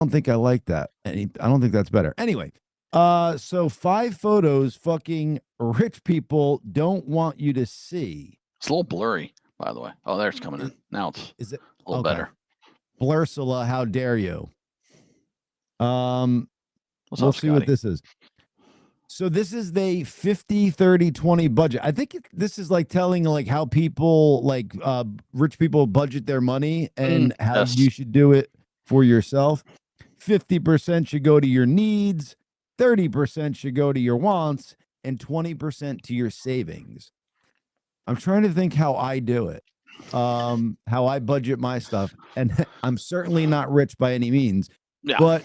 don't think I like that. I don't think that's better. Anyway, so 5 photos fucking rich people don't want you to see. It's a little blurry, by the way. Oh, there it's coming in. Now it's Is it a little better. Blursula, how dare you? What's we'll up, see Scotty? what this is. So this is the 50, 30, 20 budget. I think this is like telling like how people like rich people budget their money and how yes. you should do it for yourself. 50% should go to your needs, 30% should go to your wants, and 20% to your savings. I'm trying to think how I do it. How I budget my stuff. And I'm certainly not rich by any means. Yeah. But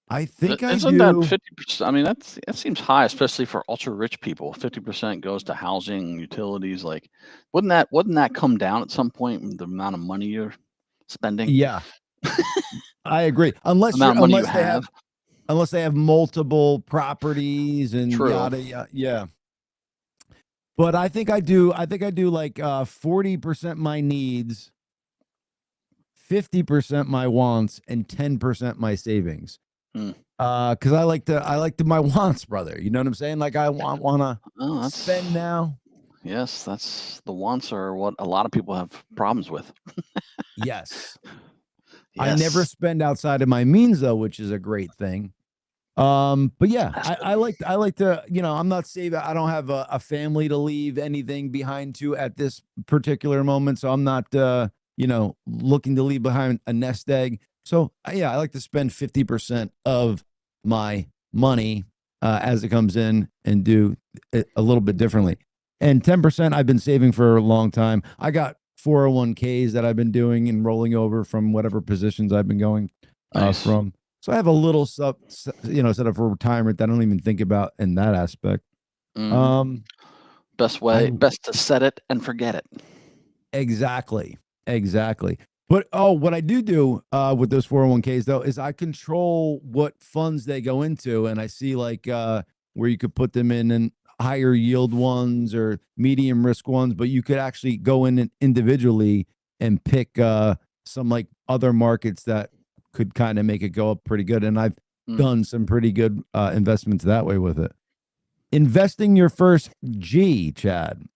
I think Isn't that 50%? I mean, that seems high, especially for ultra rich people. 50% goes to housing, utilities. Like, wouldn't that come down at some point with the amount of money you're spending? Yeah, I agree. Unless they have multiple properties and yada yada. Yeah. But I think I do like 40% my needs, 50% my wants, and 10% my savings. Because I like to my wants, brother. You know what I'm saying? Like I want to spend now. Yes, that's the wants are what a lot of people have problems with. Yes. I never spend outside of my means though, which is a great thing. But yeah, I like to, you know, I'm not saving. I don't have a family to leave anything behind to at this particular moment. So I'm not, you know, looking to leave behind a nest egg. So yeah, I like to spend 50% of my money as it comes in and do it a little bit differently. And 10% I've been saving for a long time. I got 401ks that I've been doing and rolling over from whatever positions I've been going from. So I have a little set up for retirement that I don't even think about in that aspect. Best to set it and forget it. Exactly. But what I do with those 401ks though is I control what funds they go into, and I see like where you could put them in higher yield ones or medium risk ones, but you could actually go in individually and pick some like other markets that could kind of make it go up pretty good. And I've done some pretty good investments that way with it. Investing your first G, Chad.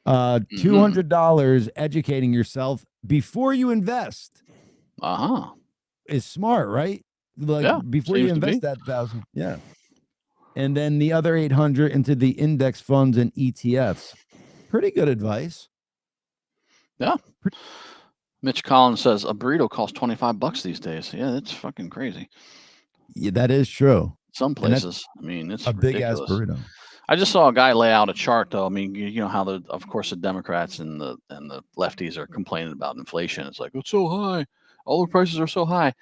$200 educating yourself before you invest. Is smart, right? Like before you invest that $1,000. Yeah. And then the other 800 into the index funds and ETFs. Pretty good advice. Yeah. Mitch Collins says a burrito costs $25 these days. Yeah, that's fucking crazy. Yeah, that is true. Some places. I mean, it's a big ass burrito. I just saw a guy lay out a chart though. I mean, you know how of course the Democrats and the lefties are complaining about inflation. It's like, it's so high. All the prices are so high.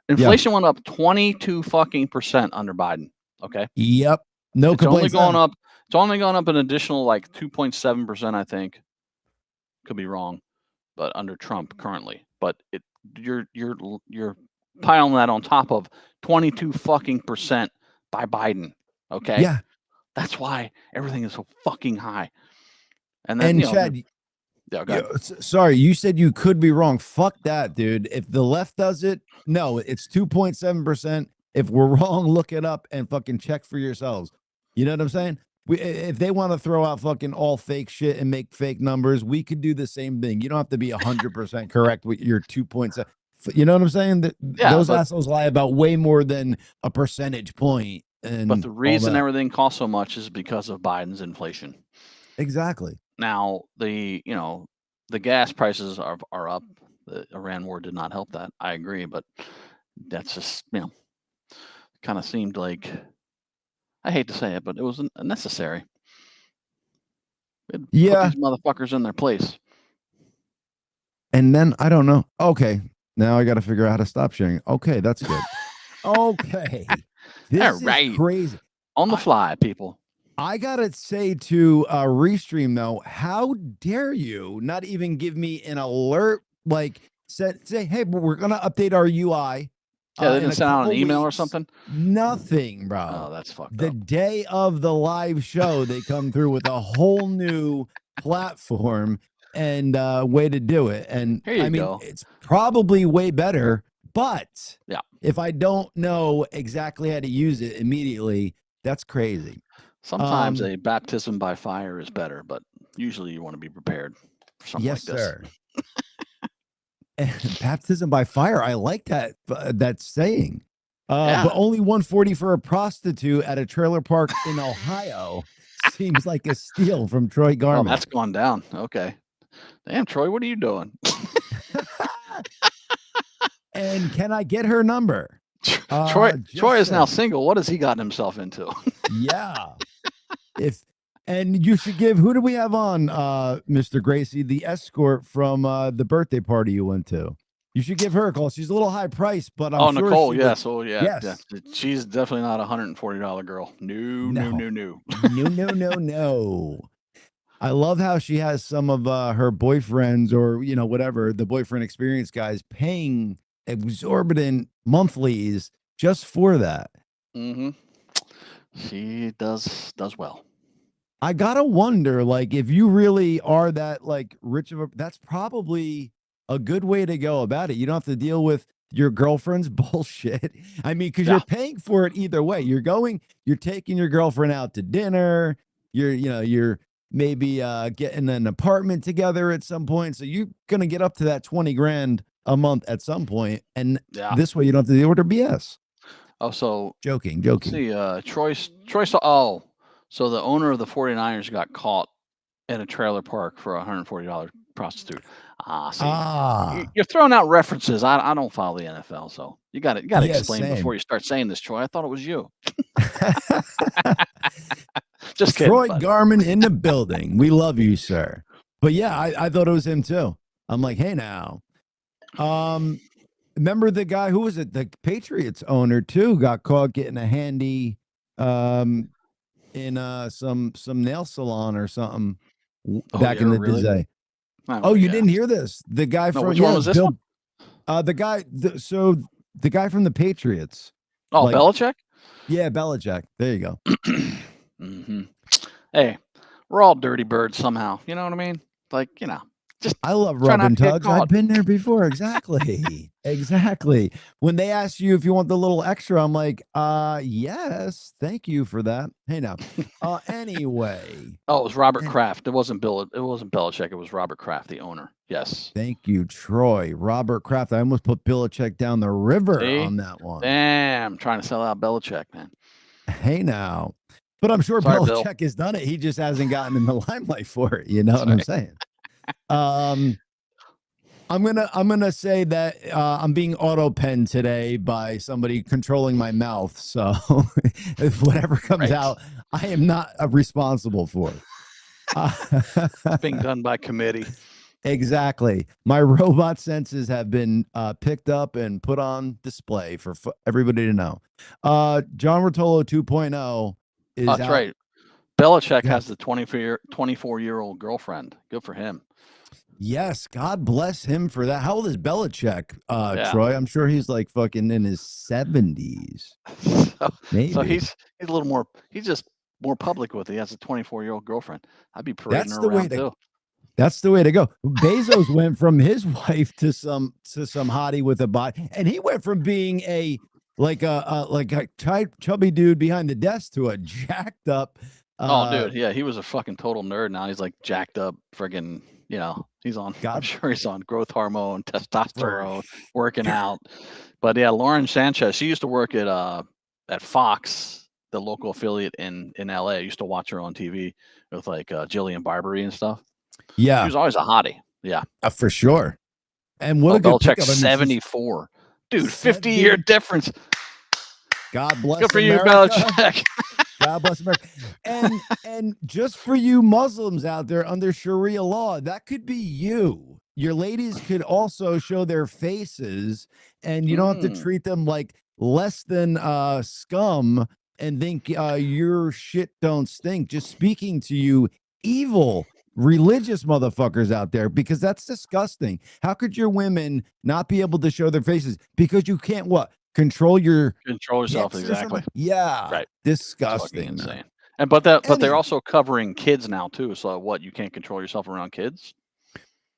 Inflation went up 22% under Biden. Okay. Yep. No complaints. It's only gone up an additional like 2.7%, I think. Could be wrong, but under Trump currently. But you're piling that on top of 22% by Biden. Okay. Yeah. That's why everything is so fucking high. And then, Chad, sorry, you said you could be wrong. Fuck that, dude. If the left does it, no, it's 2.7%. If we're wrong, look it up and fucking check for yourselves. You know what I'm saying? If they want to throw out fucking all fake shit and make fake numbers, we could do the same thing. You don't have to be 100% correct with your 2.7. You know what I'm saying? Those assholes lie about way more than a percentage point. But the reason everything costs so much is because of Biden's inflation. Exactly. Now, the gas prices are up. The Iran war did not help that. I agree, but that's just, kind of seemed like, I hate to say it, but it was unnecessary. Put these motherfuckers in their place. And then, I don't know. Okay. Now I got to figure out how to stop sharing. Okay, that's good. Okay. This is crazy. On the fly, people. I gotta say to Restream though, how dare you not even give me an alert? Like say, hey, we're gonna update our UI. Yeah, they didn't send out an email or something. Nothing, bro. Oh, that's fucked up. The day of the live show, they come through with a whole new platform and way to do it. And I mean, it's probably way better, but if I don't know exactly how to use it immediately, that's crazy. Sometimes a baptism by fire is better, but usually you want to be prepared for something like this. Sir. Baptism by fire. I like that saying. But only 140 for a prostitute at a trailer park in Ohio seems like a steal from Troy Garmin. Oh, that's gone down. Okay. Damn, Troy, what are you doing? And can I get her number? Troy is now single. What has he gotten himself into? Yeah. And you should give, who do we have on, Mr. Gracie, the escort from the birthday party you went to? You should give her a call. She's a little high priced, but I'm sure Nicole, she yes. Oh, yeah. Yes. Yeah. She's definitely not a $140 girl. No. No. I love how she has some of her boyfriends or, whatever, the boyfriend experience guys paying exorbitant monthlies just for that. Mm-hmm. She does well. I gotta wonder, like, if you really are that like rich of that's probably a good way to go about it. You don't have to deal with your girlfriend's bullshit. I mean, because you're paying for it either way. You're taking your girlfriend out to dinner. You're maybe getting an apartment together at some point. So you're gonna get up to that 20 grand a month at some point, and this way you don't have to deal with her BS. Oh, so joking. Let's see, Troy. So the owner of the 49ers got caught in a trailer park for a $140 prostitute. You're throwing out references. I don't follow the NFL, so you got to explain before you start saying this, Troy. I thought it was you. Just kidding. Troy Garmin in the building. We love you, sir. But yeah, I thought it was him too. I'm like, hey now. Remember the guy, who was it? The Patriots owner too got caught getting a handy in some nail salon or something back in the day. You didn't hear this? The guy from which one was this one? The guy from the Patriots. Oh, Belichick? Yeah, Belichick. There you go. Mm-hmm. Hey, we're all dirty birds somehow. You know what I mean? Like, just I love rubbing tugs. I've been there before. Exactly. Exactly. When they ask you if you want the little extra, I'm like, yes, thank you for that. Hey now. Anyway. Oh, it was Robert Kraft. It wasn't Belichick. It was Robert Kraft, the owner. Yes. Thank you, Troy. Robert Kraft. I almost put Belichick down the river on that one. Damn, trying to sell out Belichick, man. Hey now. But I'm sure Belichick has done it. He just hasn't gotten in the limelight for it. You know what I'm saying? I'm gonna say that I'm being auto-penned today by somebody controlling my mouth. So if whatever comes out, I am not responsible for it. Being done by committee. Exactly. My robot senses have been picked up and put on display for everybody to know. John Rotolo 2.0 is that's right. Belichick has the 24-year-old girlfriend. Good for him. Yes, God bless him for that. How old is Belichick, Troy? I'm sure he's like fucking in his 70s. Maybe. So he's a little more. He's just more public with it. He has a 24-year-old girlfriend. I'd be parading her around too. That's the way to go. Bezos went from his wife to some hottie with a body, and he went from being a chubby dude behind the desk to a jacked up. Dude, yeah, he was a fucking total nerd. Now he's like jacked up, friggin'. He's on. I'm sure he's on growth hormone, testosterone, working out. But yeah, Lauren Sanchez. She used to work at Fox, the local affiliate in LA. I used to watch her on TV with like Jillian Barberie and stuff. Yeah, she was always a hottie. Yeah, for sure. And what a good Belichick, 74, dude, 50-year difference. God bless. Good for America. you, Belichick. God bless America. And just for you Muslims out there under Sharia law, that could be you. Your ladies could also show their faces, and you don't have to treat them like less than scum and think your shit don't stink. Just speaking to you, evil religious motherfuckers out there, because that's disgusting. How could your women not be able to show their faces because you can't control yourself? Exactly. Yeah, right. Disgusting, insane. But they're also covering kids now too. So what? You can't control yourself around kids?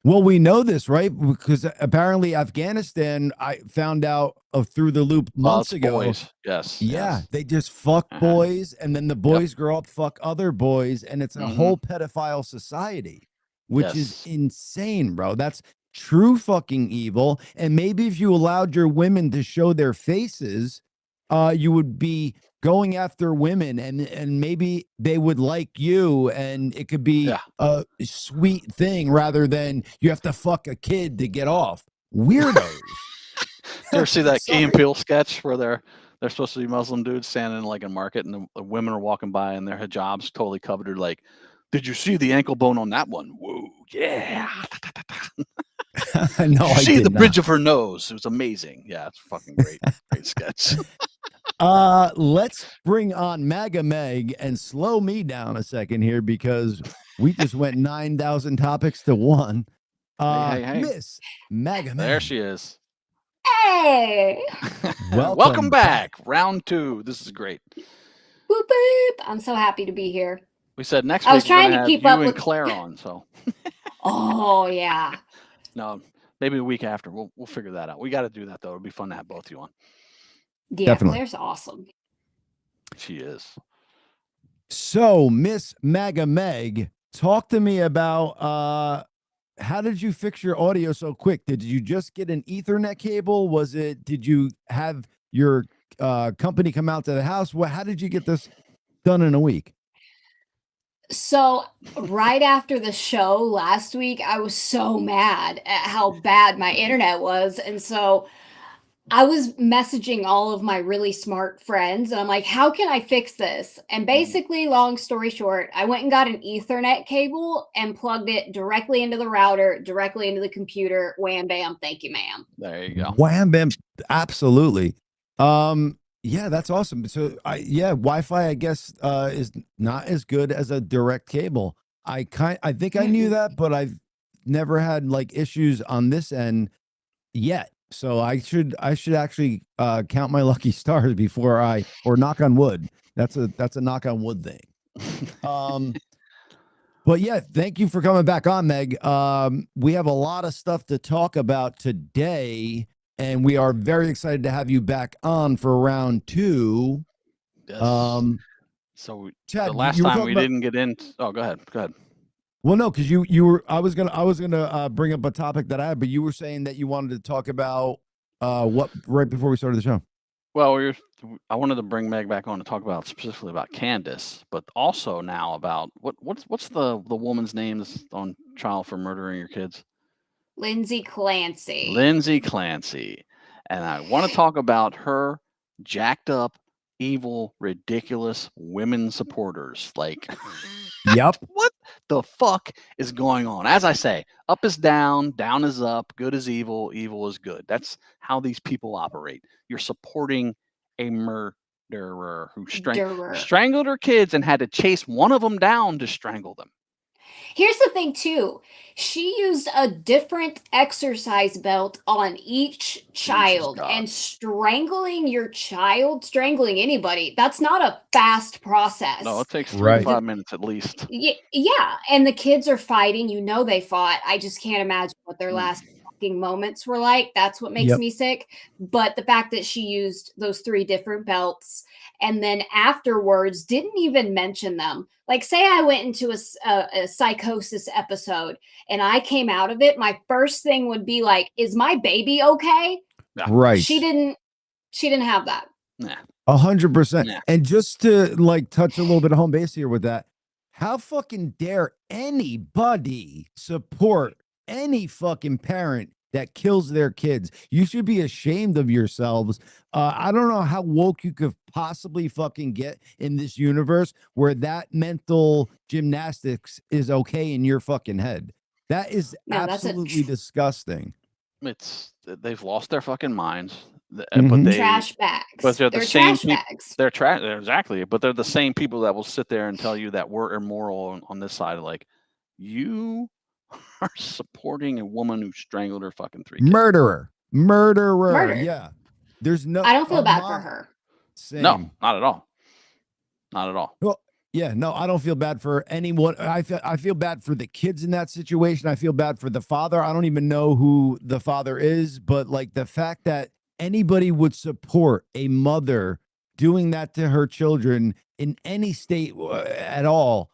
Well, we know this, right? Because apparently Afghanistan, I found out through the loop months ago. Boys. Yes. Yeah, yes. they just fuck boys, and then the boys grow up, fuck other boys, and it's a whole pedophile society, which is insane, bro. That's true fucking evil. And maybe if you allowed your women to show their faces, you would be going after women, and maybe they would like you, and it could be a sweet thing rather than you have to fuck a kid to get off. Weirdos. Did you ever see that Key and Peele sketch where they're supposed to be Muslim dudes standing in like a market, and the women are walking by and their hijabs totally covered? They're like, "Did you see the ankle bone on that one? Whoa, yeah." No, I see the bridge of her nose. It was amazing. Yeah, it's fucking great. Great sketch. Let's bring on MagaMeg and slow me down a second here because we just went 9,000 topics to one. Hey. Miss MagaMeg. There she is. Hey. Welcome back. Round 2. This is great. Boop, boop. I'm so happy to be here. We said next week I was trying to keep you up and with Claire on, so. Oh, yeah. No, maybe the week after. We'll figure that out. We got to do that though. It'll be fun to have both of you on. Yeah, definitely. Claire's awesome. She is. So, Miss MagaMeg, talk to me about how did you fix your audio so quick? Did you just get an Ethernet cable? Did you have your company come out to the house? How did you get this done in a week? So right after the show last week, I was so mad at how bad my internet was. And so I was messaging all of my really smart friends, and I'm like, how can I fix this? And basically, long story short, I went and got an Ethernet cable and plugged it directly into the router, directly into the computer. Wham, bam. Thank you, ma'am. There you go. Wham, bam. Absolutely. Yeah, that's awesome. So Wi-Fi, I guess, is not as good as a direct cable. I think I knew that, but I've never had like issues on this end yet. So I should actually count my lucky stars before or knock on wood. That's a knock on wood thing. But yeah, thank you for coming back on, Meg. We have a lot of stuff to talk about today, and we are very excited to have you back on for round 2. Yes. So Chad, the last time we didn't get in. Oh, go ahead. Well, no, because you were. I was gonna bring up a topic that I had, but you were saying that you wanted to talk about what right before we started the show. Well, I wanted to bring Meg back on to talk about specifically about Candace, but also now about what's the woman's name that's on trial for murdering your kids? Lindsay Clancy. Lindsay Clancy. And I want to talk about her jacked up, evil, ridiculous women supporters. Like, yep. What the fuck is going on? As I say, up is down, down is up, good is evil, evil is good. That's how these people operate. You're supporting a murderer who strangled her kids and had to chase one of them down to strangle them. Here's the thing, too. She used a different exercise belt on each child, and strangling your child, strangling anybody, that's not a fast process. No, it takes 3 to 5 minutes at least. Yeah, and the kids are fighting. You know they fought. I just can't imagine what their last fucking moments were like. That's what makes me sick. But the fact that she used those 3 different belts and then afterwards didn't even mention them. Like, say I went into a psychosis episode and I came out of it, my first thing would be like, is my baby okay? Yeah. Right. She didn't have that. Nah. 100%. And just to like touch a little bit of home base here with that, how fucking dare anybody support any fucking parent that kills their kids? You should be ashamed of yourselves. I don't know how woke you could possibly fucking get in this universe where that mental gymnastics is okay in your fucking head. That is absolutely disgusting. They've lost their fucking minds. But trash bags. But they're the same bags. They're trash. Exactly. But they're the same people that will sit there and tell you that we're immoral on this side. Like, you are supporting a woman who strangled her fucking 3 kids. Murderer. Yeah. There's no. I don't feel bad for her. Same. No, not at all. Not at all. Well, Yeah, no, I don't feel bad for anyone. I feel bad for the kids in that situation. I feel bad for the father. I don't even know who the father is, but like the fact that anybody would support a mother doing that to her children in any state at all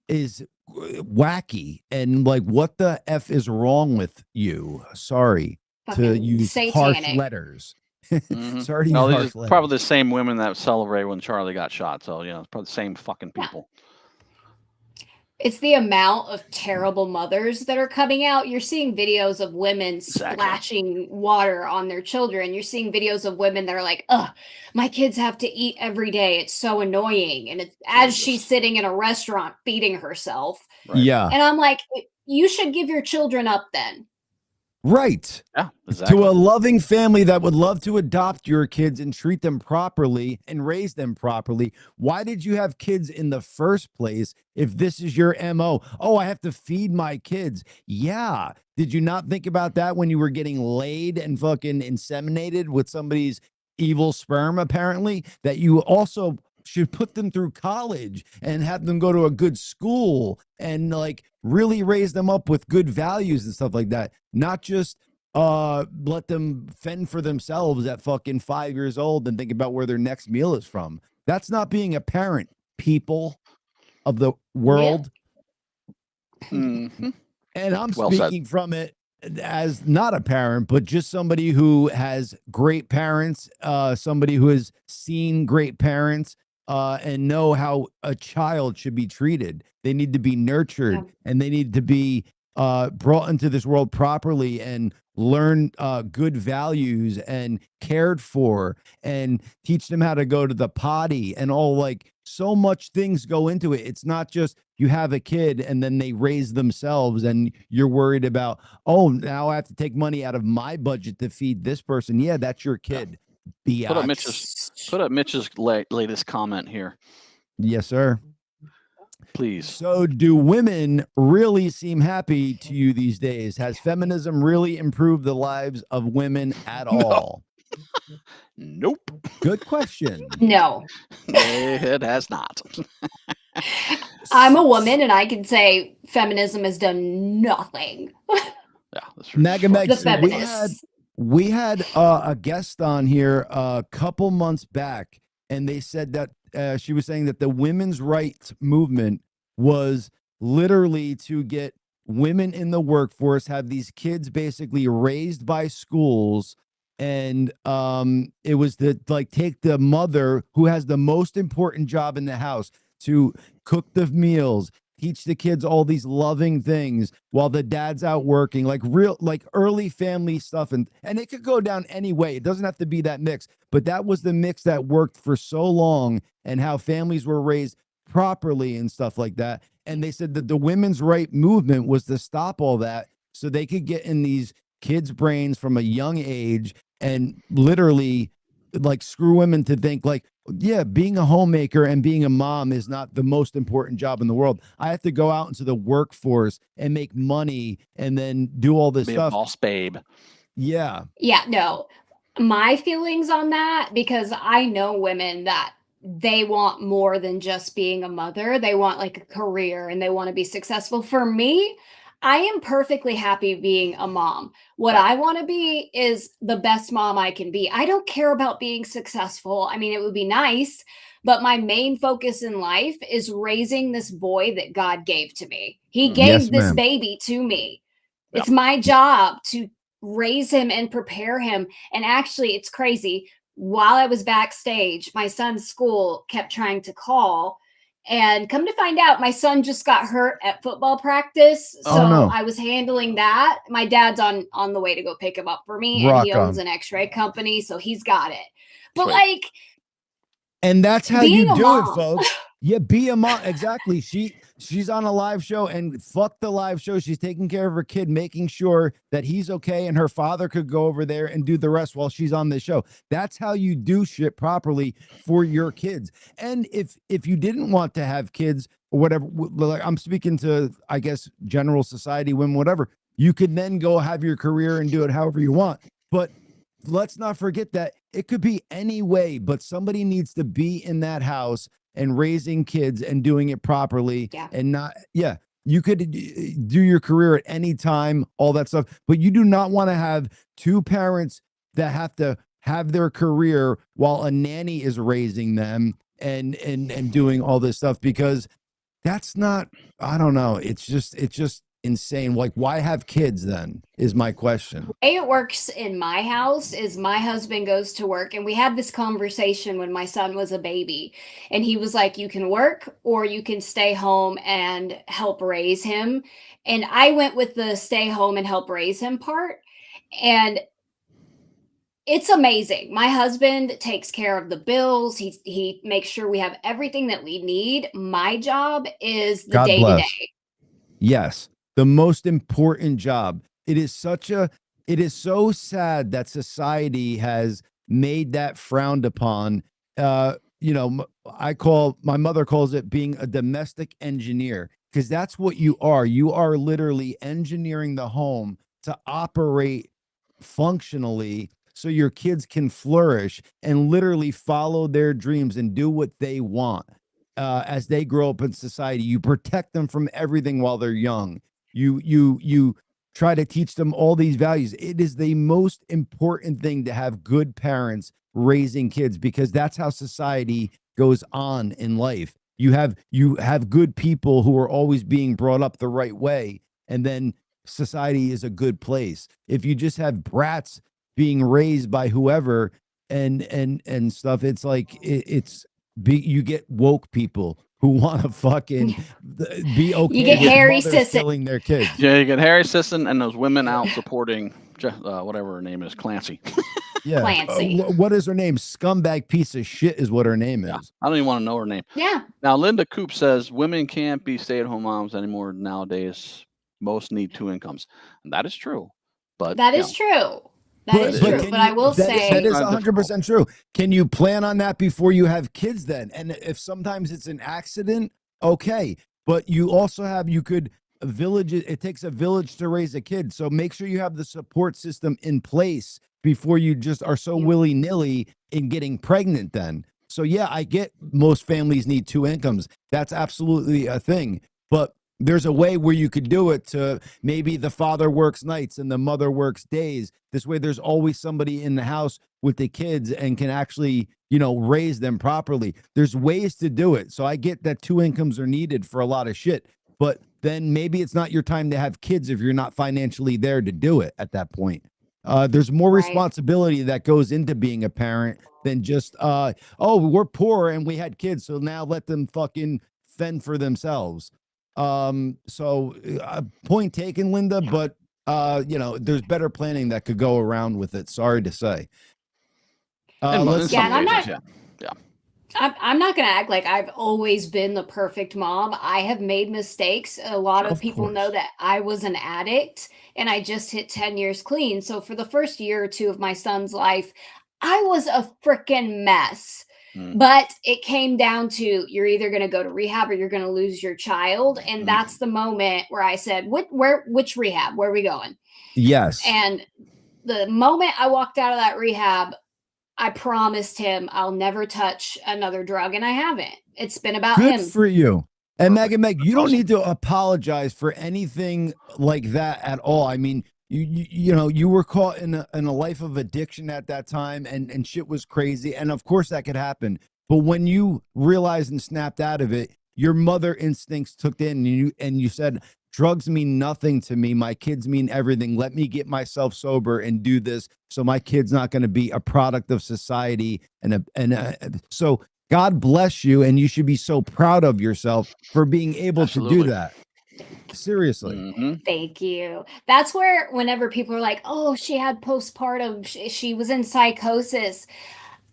is wacky. And like, what the F is wrong with you? Sorry to Fucking use harsh satanic. letters. Mhm. Sorry to use No, these harsh are letters. probably the same women that celebrated when Charlie got shot. So, you know, it's probably the same fucking Yeah. people. It's the amount of terrible mothers that are coming out. You're seeing videos of women splashing water on their children. You're seeing videos of women that are like, ugh, my kids have to eat every day. It's so annoying. And it's as she's sitting in a restaurant feeding herself. Right. Yeah. And I'm like, you should give your children up then. Right. Yeah, exactly. To a loving family that would love to adopt your kids and treat them properly and raise them properly. Why did you have kids in the first place if this is your MO? Oh, I have to feed my kids. Yeah. Did you not think about that when you were getting laid and fucking inseminated with somebody's evil sperm, apparently? That you also should put them through college and have them go to a good school and like really raise them up with good values and stuff like that. Not just let them fend for themselves at fucking 5 years old and think about where their next meal is from. That's not being a parent, people of the world. Mhm. And I'm Well said. speaking from it as not a parent, but just somebody who has great parents, somebody who has seen great parents, and know how a child should be treated. They need to be nurtured and they need to be brought into this world properly and learn good values and cared for and teach them how to go to the potty and all. Like, so much things go into it. It's not just you have a kid and then they raise themselves and you're worried about, oh, now I have to take money out of my budget to feed this person. Yeah, that's your kid. Put up Mitch's latest comment here, Yes, sir. please. So do women really seem happy to you these days? Has feminism really improved the lives of women at all? Nope. Good question. No. It has not. I'm a woman and I can say feminism has done nothing. Yeah, that's true. MagaMeg, The feminists. we had a guest on here a couple months back, and they said that she was saying that the women's rights movement was literally to get women in the workforce, have these kids basically raised by schools, and it was to like take the mother who has the most important job in the house to cook the meals, teach the kids all these loving things while the dad's out working, like real, like early family stuff. And it could go down any way. It doesn't have to be that mix, but that was the mix that worked for so long and how families were raised properly and stuff like that. And they said that the women's right movement was to stop all that so they could get in these kids' brains from a young age and literally like screw women to think like, yeah, being a homemaker and being a mom is not the most important job in the world. I have to go out into the workforce and make money and then do all this stuff. Be a boss babe. Yeah. Yeah, no. My feelings on that, because I know women that they want more than just being a mother. They want like a career and they want to be successful. For me, I am perfectly happy being a mom. What I want to be is the best mom I can be. I don't care about being successful. I mean, it would be nice, but my main focus in life is raising this boy that God gave to me. He gave this baby to me. Yep. It's my job to raise him and prepare him. And actually, it's crazy. While I was backstage, my son's school kept trying to call. And come to find out, my son just got hurt at football practice. So I was handling that. My dad's on the way to go pick him up for me. And he owns an x-ray company. So he's got it. But like, and that's how you do it, folks. Yeah, be a mom. Exactly. She's on a live show and fuck the live show. She's taking care of her kid, making sure that he's okay. And her father could go over there and do the rest while she's on the show. That's how you do shit properly for your kids. And if you didn't want to have kids or whatever, like I'm speaking to, I guess, general society, women, whatever, you could then go have your career and do it however you want. But let's not forget that it could be any way, but somebody needs to be in that house and raising kids and doing it properly Yeah. and not, you could do your career at any time, all that stuff, but you do not want to have two parents that have to have their career while a nanny is raising them and doing all this stuff, because that's not, I don't know. It's just insane. Like, why have kids then is my question. The way it works in my house is my husband goes to work, and we had this conversation when my son was a baby, and he was like, you can work or you can stay home and help raise him. And I went with the stay home and help raise him part. And it's amazing. My husband takes care of the bills. He makes sure we have everything that we need. My job is the God day to bless. day. Yes, the most important job. It is so sad that society has made that frowned upon. My mother calls it being a domestic engineer, because that's what you are. You are literally engineering the home to operate functionally so your kids can flourish and literally follow their dreams and do what they want. As they grow up in society, you protect them from everything while they're young. You try to teach them all these values. It is the most important thing to have good parents raising kids, because that's how society goes on in life. You have good people who are always being brought up the right way, and then society is a good place. If you just have brats being raised by whoever and stuff, it's like you get woke people who want to fucking be okay You get with Harry mothers Sisson. killing their kids. Yeah, you get Harry Sisson and those women out supporting whatever her name is, Clancy. Yeah. Clancy. What is her name? Scumbag piece of shit is what her name is. Yeah, I don't even want to know her name. Yeah. Now, Linda Coop says women can't be stay-at-home moms anymore nowadays. Most need 2 incomes. And that is true. But That is true. That is true. But I will say that is 100% true. Can you plan on that before you have kids then? And if sometimes it's an accident, okay. But you also it takes a village to raise a kid. So make sure you have the support system in place before you just are so willy-nilly in getting pregnant then. So yeah, I get most families need 2 incomes. That's absolutely a thing. But there's a way where you could do it to maybe the father works nights and the mother works days. This way there's always somebody in the house with the kids and can actually, raise them properly. There's ways to do it. So I get that 2 incomes are needed for a lot of shit, but then maybe it's not your time to have kids if you're not financially there to do it at that point. There's more responsibility that goes into being a parent than just, we're poor and we had kids, so now let them fucking fend for themselves. Point taken, Linda, but there's better planning that could go around with it. Sorry to say. I'm not going to act like I've always been the perfect mom. I have made mistakes. A lot of people know that I was an addict and I just hit 10 years clean. So for the first year or two of my son's life, I was a freaking mess. But it came down to you're either going to go to rehab or you're going to lose your child. And that's the moment where I said, which rehab? Where are we going? Yes. And the moment I walked out of that rehab, I promised him I'll never touch another drug, and I haven't. It's been about him. Good for you. And MagaMeg, you don't need to apologize for anything like that at all. I mean, you were caught in a life of addiction at that time, and shit was crazy. And of course that could happen. But when you realized and snapped out of it, your mother instincts took in, and you said, drugs mean nothing to me. My kids mean everything. Let me get myself sober and do this so my kid's not going to be a product of society. So God bless you, and you should be so proud of yourself for being able to do that. Seriously. Thank you. That's where whenever people are like, oh, she had postpartum, she was in psychosis.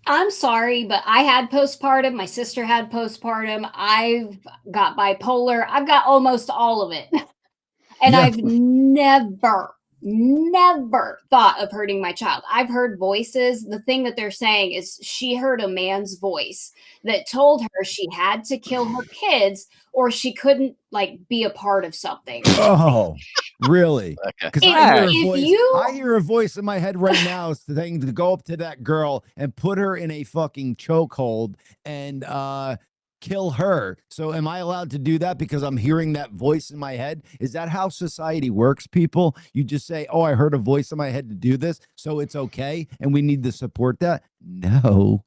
I'm sorry, but I had postpartum. My sister had postpartum. I've got bipolar. I've got almost all of it. And I've never thought of hurting my child. I've heard voices. The thing that they're saying is she heard a man's voice that told her she had to kill her kids or she couldn't be a part of something. Oh, really? Because I hear a voice in my head right now saying to go up to that girl and put her in a fucking chokehold and kill her. So am I allowed to do that because I'm hearing that voice in my head? Is that how society works, people? You just say, oh, I heard a voice in my head to do this, so it's okay, and we need to support that? No.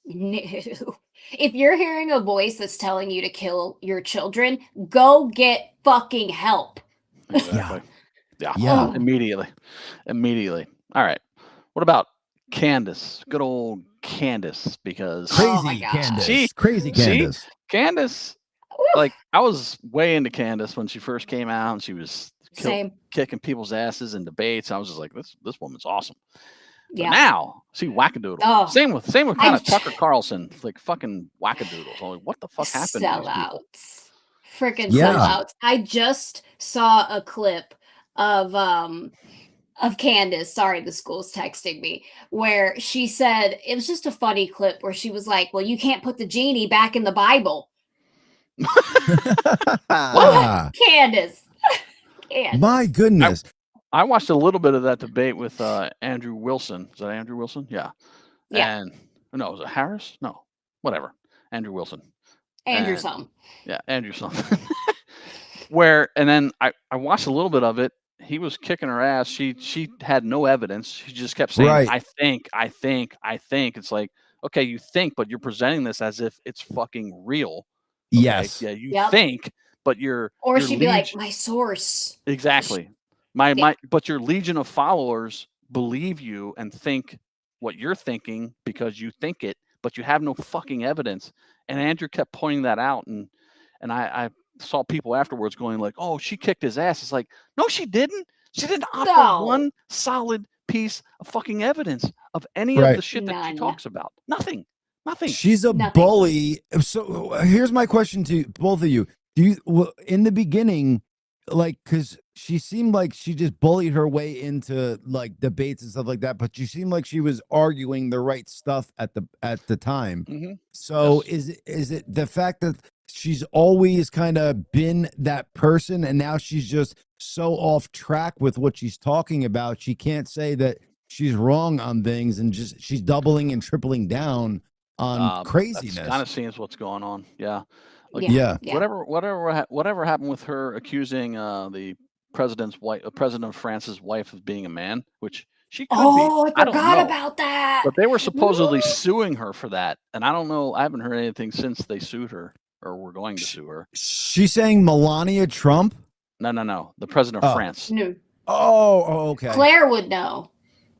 No. If you're hearing a voice that's telling you to kill your children, go get fucking help. Exactly. Yeah. Yeah. Immediately. All right. What about Candace? Good old Candace, because Oh my Crazy gosh. Candace. Crazy Candace. Candace, like, I was way into Candace when she first came out, and she was Same. kicking people's asses in debates. I was just like, this woman's awesome. But Yeah. now, see, wackadoodle. Oh. Same with kind of Tucker Carlson, like fucking wackadoodles. I'm like, what the fuck happened to these people? Sellouts. Freaking Yeah. sellouts. I just saw a clip of Candace, sorry, the school's texting me, where she said, it was just a funny clip where she was like, well, you can't put the genie back in the Bible. Candace. Candace. My goodness. I watched a little bit of that debate with Andrew Wilson. Is that Andrew Wilson? Yeah. Yeah. And no, was it Harris? No, whatever. Andrew Wilson. Andrew's And- home. Yeah, Andrew something. And then I watched a little bit of it. He was kicking her ass. She had no evidence. She just kept saying, Right. I think. It's like, okay, you think, but you're presenting this as if it's fucking real. Okay? Yes. Yeah, you Yep. think, but you're Or your she'd be like, my source. Exactly. But your legion of followers believe you and think what you're thinking because you think it, but you have no fucking evidence. And Andrew kept pointing that out, and I saw people afterwards going like, "Oh, she kicked his ass." It's like, no, she didn't. She didn't offer No. one solid piece of fucking evidence of any Right. of the shit that she None. talks about. Nothing. She's a Nothing. bully. So here's my question to both of you. Do you, in the beginning, like, because she seemed like she just bullied her way into like debates and stuff like that, but she seemed like she was arguing the right stuff at the time. Mm-hmm. So Yes. is it the fact that she's always kind of been that person, and now she's just so off track with what she's talking about, she can't say that she's wrong on things, and just she's doubling and tripling down on craziness? Kind of seems what's going on. Yeah. Like, Yeah. Whatever happened with her accusing the president of France's wife of being a man, which she could be. Oh, I don't forgot know. about that. But they were supposedly suing her for that, and I don't know. I haven't heard anything since they sued her or were going to sue her. She's saying Melania Trump? No. The president of France. No. Oh, okay. Claire would know.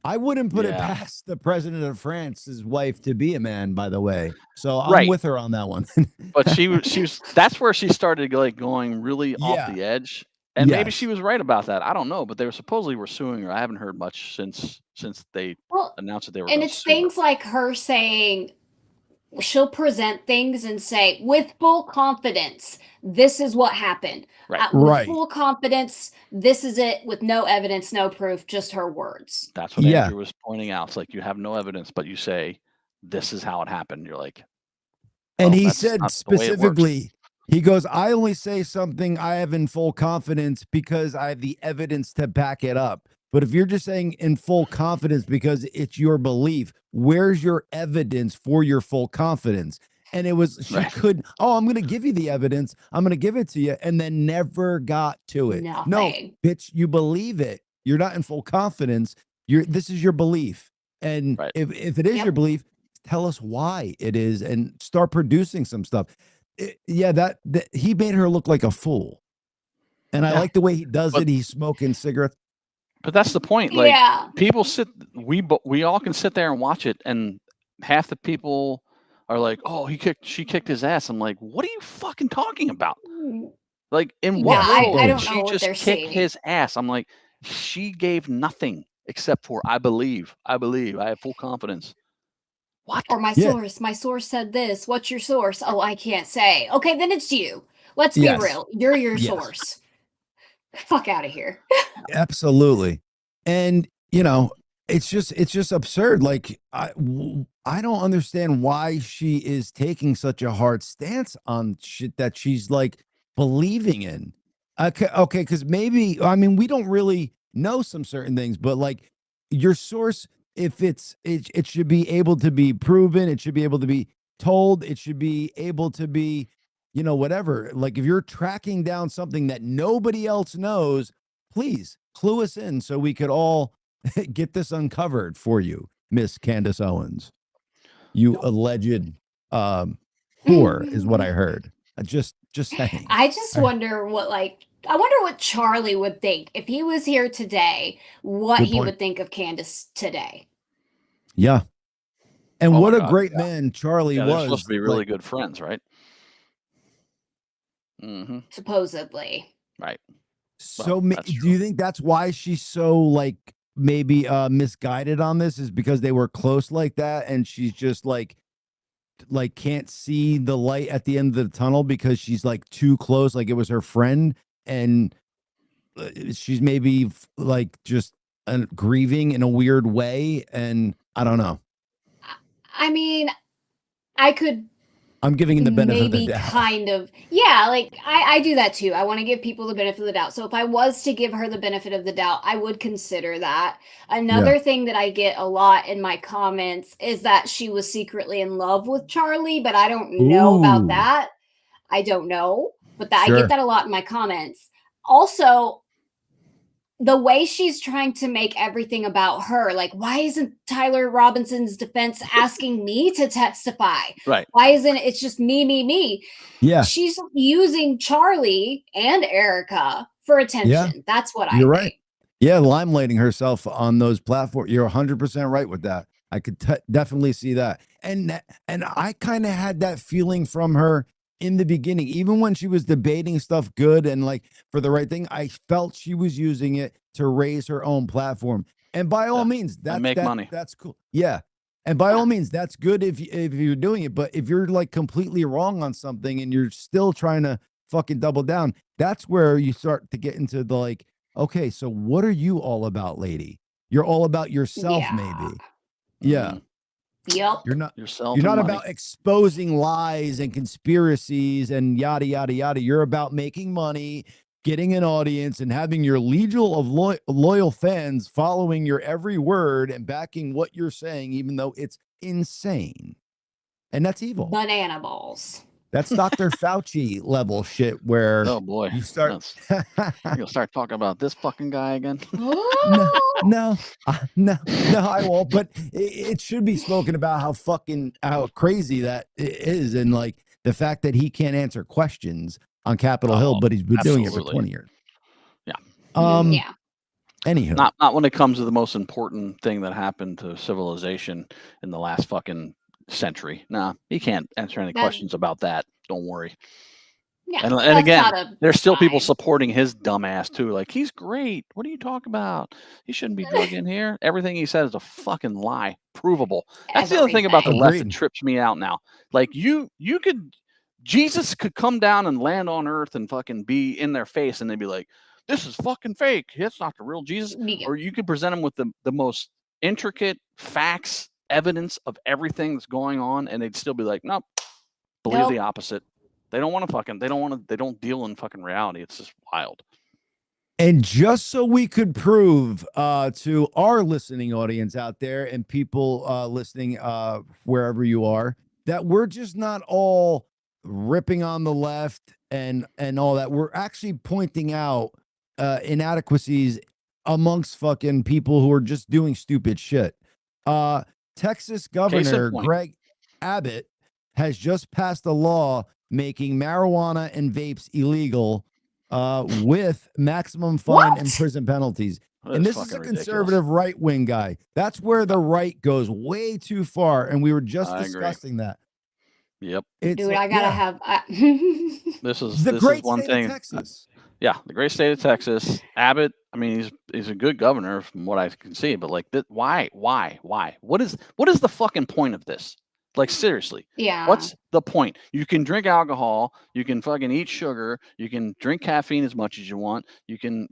I wouldn't put it Yeah. past the president of France's wife to be a man, by the way. So I'm Right. with her on that one. But she was. That's where she started like going really off Yeah. the edge. And maybe Yes. she was right about that. I don't know, but they were supposedly suing her. I haven't heard much since they Well, announced that they were. and gonna it's sue her. things like her saying, she'll present things and say, with full confidence, this is what happened. Right. With Right. full confidence, this is it, with no evidence, no proof, just her words. That's what Yeah. Andrew was pointing out. It's like you have no evidence, but you say this is how it happened. You're like, And well, he that's said not the way it works. specifically, he goes, I only say something I have in full confidence because I have the evidence to back it up. But if you're just saying in full confidence because it's your belief, where's your evidence for your full confidence? And it was, she Right. couldn't, I'm going to give you the evidence. I'm going to give it to you. And then never got to it. No, Nothing. bitch, you believe it. You're not in full confidence. This is your belief. And Right. if it is Yep. your belief, tell us why it is and start producing some stuff. That he made her look like a fool. And I Yeah. like the way he does But- it. He's smoking cigarettes. But that's the point. Like Yeah. people we all can sit there and watch it, and half the people are like, "Oh, she kicked his ass." I'm like, "What are you fucking talking about? Like, in what Yeah, world I did don't she know what just they're kick saying. his ass?" I'm like, she gave nothing except for I believe, I have full confidence. What? Or my Yeah. source said this. What's your source? Oh, I can't say. Okay, then it's you. Let's be Yes. real. You're your Yes. source. Fuck out of here. Absolutely. And it's just absurd. Like I don't understand why she is taking such a hard stance on shit that she's like believing in. Okay, because maybe, I mean, we don't really know some certain things, but like your source, if it should be able to be proven, it should be able to be told. It should be able to be, whatever. Like if you're tracking down something that nobody else knows, please clue us in so we could all get this uncovered for you, Miss Candace Owens. You alleged whore is what I heard. Just saying. I just wonder what Charlie would think if he was here today, what he would think of Candace today. Yeah. And what a great man Charlie was. They're supposed to be really good friends, right? Mm-hmm. Supposedly. Right. So do you think that's why she's so like maybe misguided on this, is because they were close like that and she's just like can't see the light at the end of the tunnel because she's like too close, like it was her friend, and she's maybe like just grieving in a weird way, and I don't know. I mean, I'm giving the benefit of the doubt. Kind of. Yeah, like I do that too. I want to give people the benefit of the doubt. So if I was to give her the benefit of the doubt, I would consider that. Another thing that I get a lot in my comments is that she was secretly in love with Charlie, but I don't know about that. I don't know, but I get that a lot in my comments. Also, the way she's trying to make everything about her, like, why isn't Tyler Robinson's defense asking me to testify? Right. Why isn't it's just me? Yeah. She's using Charlie and Erica for attention. Yeah. That's what You're I right. think. Yeah, limelighting herself on those platforms. You're 100% right with that. I could definitely see that. And I kind of had that feeling from her in the beginning, even when she was debating stuff good and like for the right thing. I felt she was using it to raise her own platform. And by all means, money. That's cool. Yeah. And by all means, that's good if you're doing it. But if you're like completely wrong on something and you're still trying to fucking double down, that's where you start to get into the like, okay, so what are you all about, lady? You're all about yourself, maybe. Yeah. Yep. You're not yourself. You're not about exposing lies and conspiracies and yada, yada, yada. You're about making money, getting an audience, and having your legion of loyal fans following your every word and backing what you're saying, even though it's insane. And that's evil. Banana balls. That's Dr. Fauci level shit where you start you'll start talking about this fucking guy again. No, I won't. But it should be spoken about how crazy that is, and like the fact that he can't answer questions on Capitol Hill, but he's been doing it for 20 years. Yeah. Yeah. Anywho, not when it comes to the most important thing that happened to civilization in the last fucking century. Nah, he can't answer any questions about that. Don't worry. Yeah, and again, there's still people supporting his dumbass too. Like, he's great. What are you talking about? He shouldn't be drug in here. Everything he said is a fucking lie. Provable. That's the other thing about the left that trips me out now. Like, Jesus could come down and land on earth and fucking be in their face and they'd be like, this is fucking fake. It's not the real Jesus. Yeah. Or you could present him with the most intricate facts, evidence of everything that's going on, and they'd still be like, nope, believe the opposite. They don't deal in fucking reality. It's just wild. And just so we could prove to our listening audience out there and people listening wherever you are, that we're just not all ripping on the left and all that. We're actually pointing out inadequacies amongst fucking people who are just doing stupid shit. Texas Governor Greg Abbott has just passed a law making marijuana and vapes illegal with maximum fine and prison penalties. And this is a conservative right-wing guy. That's where the right goes way too far. And we were just discussing that. Yep. Dude, I gotta have. This is the great one state thing. Of Texas. Yeah, the great state of Texas. Abbott. I mean, he's a good governor from what I can see. But like, why? What is the fucking point of this? Like, seriously. Yeah. What's the point? You can drink alcohol. You can fucking eat sugar. You can drink caffeine as much as you want. You can,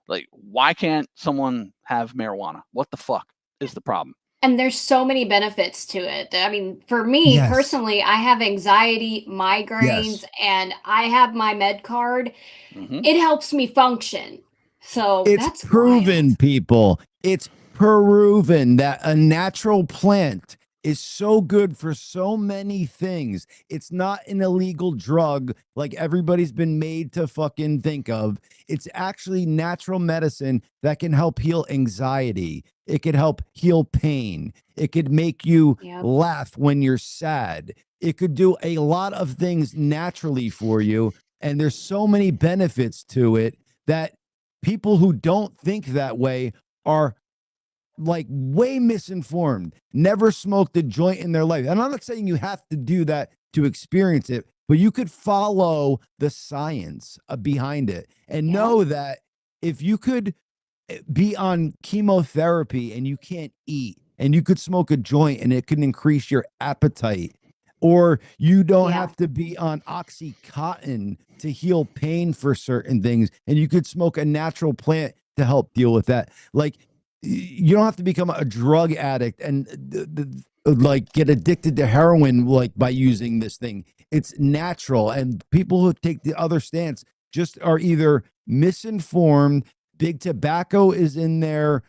like, why can't someone have marijuana? What the fuck is the problem? And there's so many benefits to it. I mean, for me personally, I have anxiety, migraines, and I have my med card. Mm-hmm. It helps me function. So it's proven, wild. People. It's proven that a natural plant is so good for so many things. It's not an illegal drug like everybody's been made to fucking think of. It's actually natural medicine that can help heal anxiety. It could help heal pain. It could make you laugh when you're sad. It could do a lot of things naturally for you. And there's so many benefits to it that people who don't think that way are like way misinformed, never smoked a joint in their life. And I'm not saying you have to do that to experience it, but you could follow the science behind it and know that if you could be on chemotherapy and you can't eat and you could smoke a joint and it can increase your appetite, or you don't have to be on Oxycontin to heal pain for certain things, and you could smoke a natural plant to help deal with that. Like, you don't have to become a drug addict and like get addicted to heroin like by using this thing. It's natural, and people who take the other stance just are either misinformed. Big tobacco is in their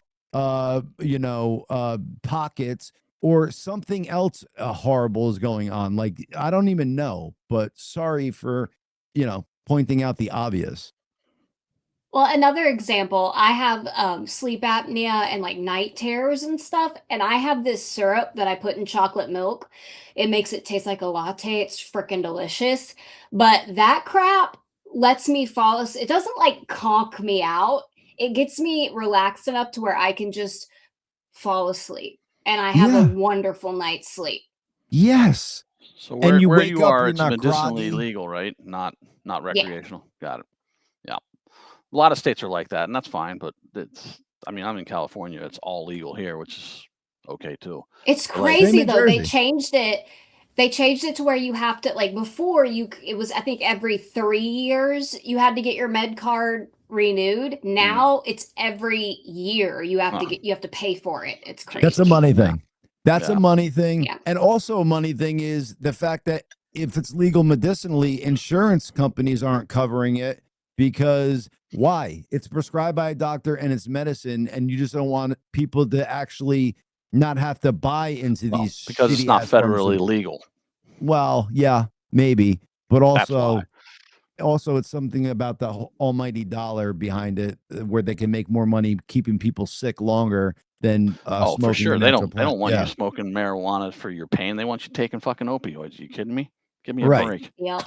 pockets, or something else horrible is going on. Like, I don't even know, but sorry for pointing out the obvious. Well, another example, I have sleep apnea and like night terrors and stuff, and I have this syrup that I put in chocolate milk. It makes it taste like a latte. It's freaking delicious. But that crap lets me fall asleep. It doesn't like conk me out. It gets me relaxed enough to where I can just fall asleep, and I have a wonderful night's sleep. Yes. So where you are, it's not medicinally groggy. legal, right? Not recreational. Got it. Yeah. A lot of states are like that, and that's fine, but I'm in California. It's all legal here, which is okay too. It's crazy though. They changed it. They changed it to where you have to, like, before it was, I think, every 3 years you had to get your med card renewed. Now it's every year you have to pay for it. It's crazy. That's a money thing. That's a money thing. Yeah. And also a money thing is the fact that if it's legal medicinally, insurance companies aren't covering it because why? It's prescribed by a doctor and it's medicine, and you just don't want people to actually not have to buy into these because it's not federally legal. Well, yeah, maybe, but also it's something about the almighty dollar behind it, where they can make more money keeping people sick longer than smoking. For sure. They don't want you smoking marijuana for your pain. They want you taking fucking opioids. Are you kidding me? Give me a break. Yep.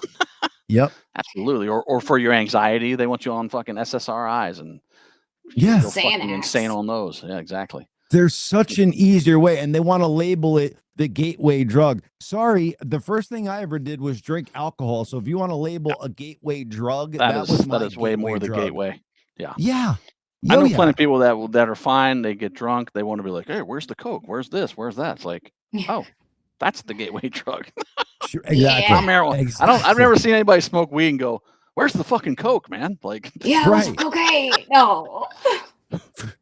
Yep. Absolutely. Or for your anxiety, they want you on fucking SSRIs and go fucking insane on those. Yeah, exactly. There's such an easier way, and they want to label it the gateway drug. Sorry, the first thing I ever did was drink alcohol. So if you want to label a gateway drug, that is way more the gateway. Yeah. Yeah. I know plenty of people that are fine. They get drunk. They want to be like, hey, where's the Coke? Where's this? Where's that? It's like, oh, that's the gateway drug. Sure, exactly. Not marijuana. Exactly. I've never seen anybody smoke weed and go, where's the fucking Coke, man? Like, where's cocaine? No.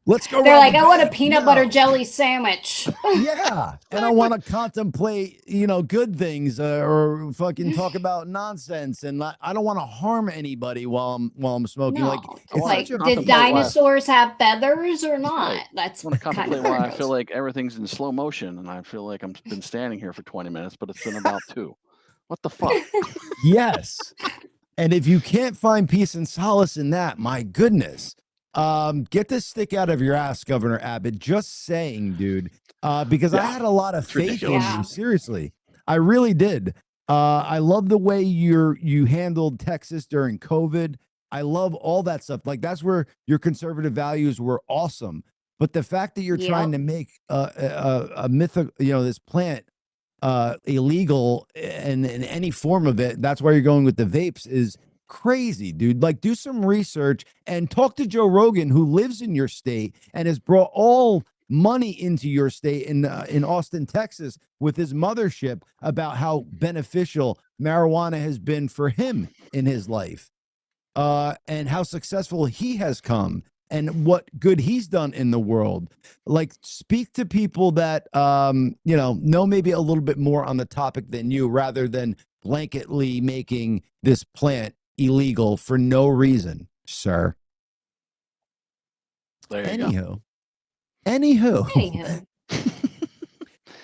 Let's go. They're like, I want a peanut butter jelly sandwich. Yeah. And I want to contemplate, good things or fucking talk about nonsense. And I don't want to harm anybody while I'm smoking. No. Like, did dinosaurs have feathers or not? Right. That's I want to contemplate why I feel like everything's in slow motion and I feel like I've been standing here for 20 minutes, but it's been about 2. What the fuck? Yes. And if you can't find peace and solace in that, my goodness. Get this stick out of your ass, Governor Abbott. Just saying, dude. Because I had a lot of faith in you. Seriously, I really did. I love the way you handled Texas during COVID. I love all that stuff. Like, that's where your conservative values were awesome. But the fact that you're trying to make a myth, this plant illegal and in any form of it, that's why you're going with the vapes is crazy, dude. Like, do some research and talk to Joe Rogan, who lives in your state and has brought all money into your state in Austin, Texas, with his mothership, about how beneficial marijuana has been for him in his life, and how successful he has come and what good he's done in the world. Like, speak to people that know maybe a little bit more on the topic than you, rather than blanketly making this plant illegal for no reason, sir. There you go. Anywho.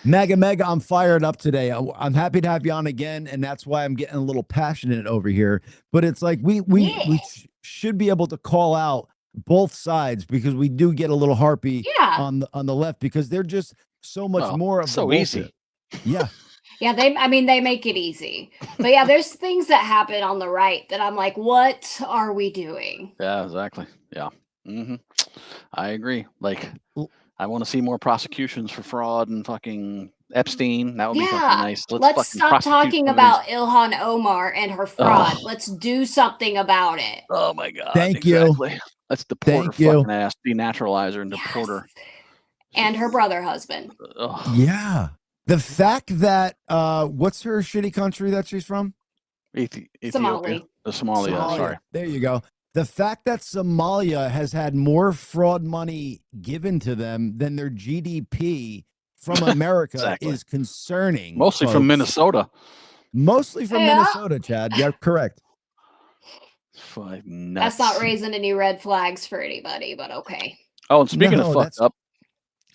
MagaMeg, I'm fired up today. I'm happy to have you on again, and that's why I'm getting a little passionate over here. But it's like we should be able to call out both sides, because we do get a little harpy on the left, because they're just so much more of so the bullshit. easy. Yeah. Yeah, they make it easy. But yeah, there's things that happen on the right that I'm like, what are we doing? Yeah, exactly. Yeah. I agree. Like, I want to see more prosecutions for fraud and fucking Epstein. That would be fucking nice. Let's stop talking about Ilhan Omar and her fraud. Let's do something about it. Oh my God. Thank you. Let's deport her fucking ass, denaturalize her, and deport her. And her brother husband. Yeah. The fact that what's her shitty country that she's from? Ethiopia. Somalia. Sorry. There you go. The fact that Somalia has had more fraud money given to them than their GDP from America is concerning. Mostly from Minnesota. Mostly from Minnesota, Chad. Yeah, correct. That's not raising any red flags for anybody, but okay. Oh, and speaking of fucked up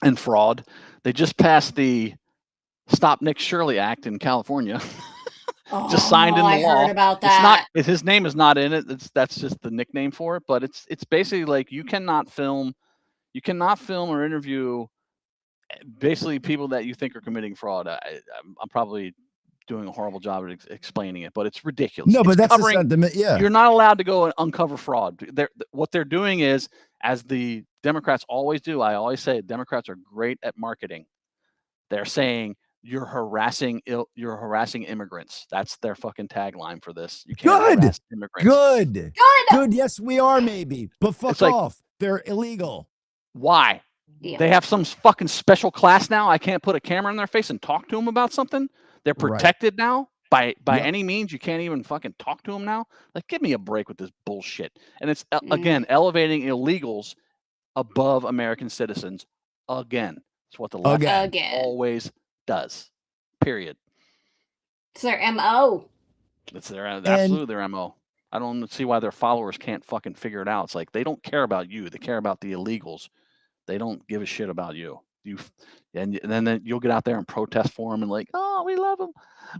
and fraud, they just passed the Stop Nick Shirley Act in California. Just signed into law. I heard about that. It's not, his name is not in it. That's just the nickname for it. But it's basically like you cannot film or interview basically people that you think are committing fraud. I'm probably doing a horrible job at explaining it, but it's ridiculous. No, but that's the sentiment. Yeah, you're not allowed to go and uncover fraud. What they're doing is, as the Democrats always do. I always say Democrats are great at marketing. They're saying, you're harassing immigrants. That's their fucking tagline for this. You can't harass immigrants. Good. Yes, we are maybe, but fuck off. They're illegal. Why? Yeah. They have some fucking special class now. I can't put a camera in their face and talk to them about something. They're protected now by any means. You can't even fucking talk to them now. Like, give me a break with this bullshit. And it's again elevating illegals above American citizens. Again, it's what the left always does. Period. It's their MO. It's absolutely their MO. I don't see why their followers can't fucking figure it out. It's like they don't care about you. They care about the illegals. They don't give a shit about you. And then you'll get out there and protest for them and like, oh, we love them.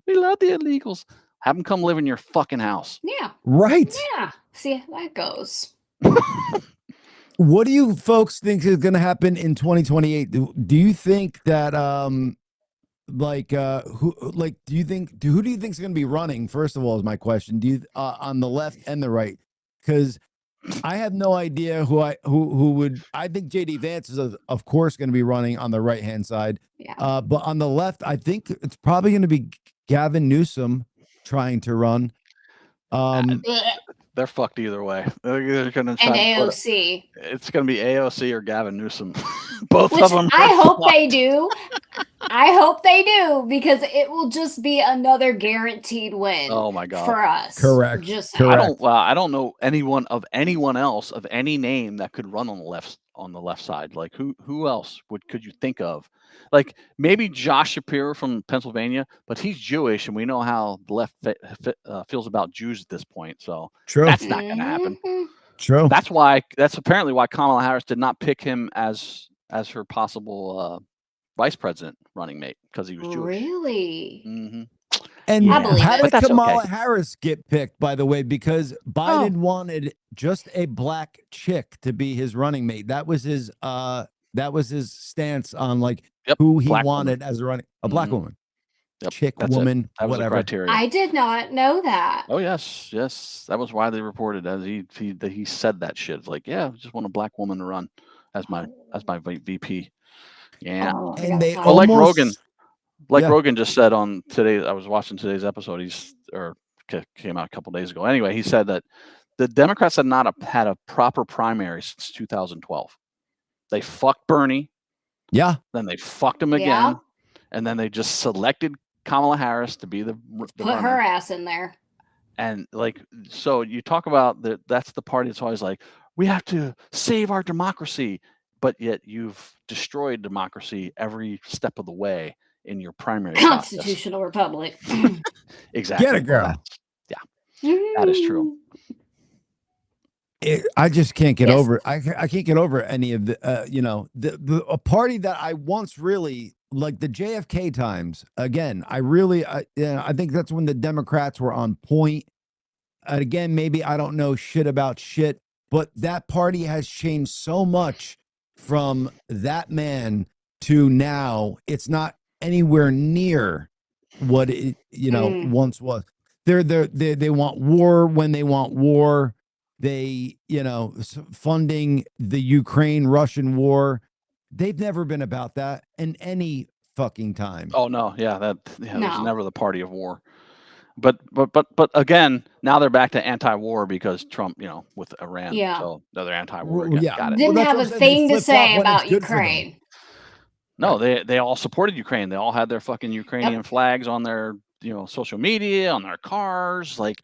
We love the illegals. Have them come live in your fucking house. Yeah. Right. Yeah. See how that goes. What do you folks think is going to happen in 2028? Do you think that who do you think is going to be running? First of all, is my question. Do you on the left and the right? Because I have no idea who would. I think JD Vance is of course going to be running on the right hand side. Yeah. But on the left, I think it's probably going to be Gavin Newsom trying to run. They're fucked either way. They're gonna try AOC. It's going to be AOC or Gavin Newsom. Both of them. I hope they do. I hope they do, because it will just be another guaranteed win. Oh my God. For us. Correct. Correct. I don't know anyone else of any name that could run on the left side. Like who else could you think of? Like maybe Josh Shapiro from Pennsylvania, but he's Jewish, and we know how the left feels about Jews at this point. So that's not going to happen. True. That's apparently why Kamala Harris did not pick him as her possible vice president running mate, because he was Jewish. Really? Mm-hmm. And how did Kamala Harris get picked, by the way? Because Biden wanted just a black chick to be his running mate. That was his stance on who he wanted as a black woman. Yep, chick, woman, that was whatever. Criteria. I did not know that. Oh yes, that was why they reported as he said that shit. It's like, I just want a black woman to run as my VP. Yeah, and they like Rogan just said on today. I was watching today's episode. Came out a couple days ago. Anyway, he said that the Democrats had not had a proper primary since 2012. They fucked Bernie. Yeah. Then they fucked him again, and then they just selected Kamala Harris to be the put her ass in there. And so you talk about that's the party that's always like, we have to save our democracy, but yet you've destroyed democracy every step of the way in your primary constitutional republic. Exactly. Get it, girl. That is true. I just can't get over it. I can't get over any of the a party that I once really like the JFK times, again, I think that's when the Democrats were on point. And again, maybe I don't know shit about shit, but that party has changed so much from that man to now. It's not anywhere near what it, once was. They want war when they want war. They, funding the Ukraine-Russian war. They've never been about that in any fucking time. Oh no, yeah, there's No. never the party of war. But again, now they're back to anti-war because Trump, with Iran. Yeah. So they're anti-war Well, again. yeah. Got it. Didn't Well, that's have what a I'm saying. They thing to flip-flop say when it's about good for them. Ukraine. No, they all supported Ukraine. They all had their fucking Ukrainian flags on their social media, on their cars. Like,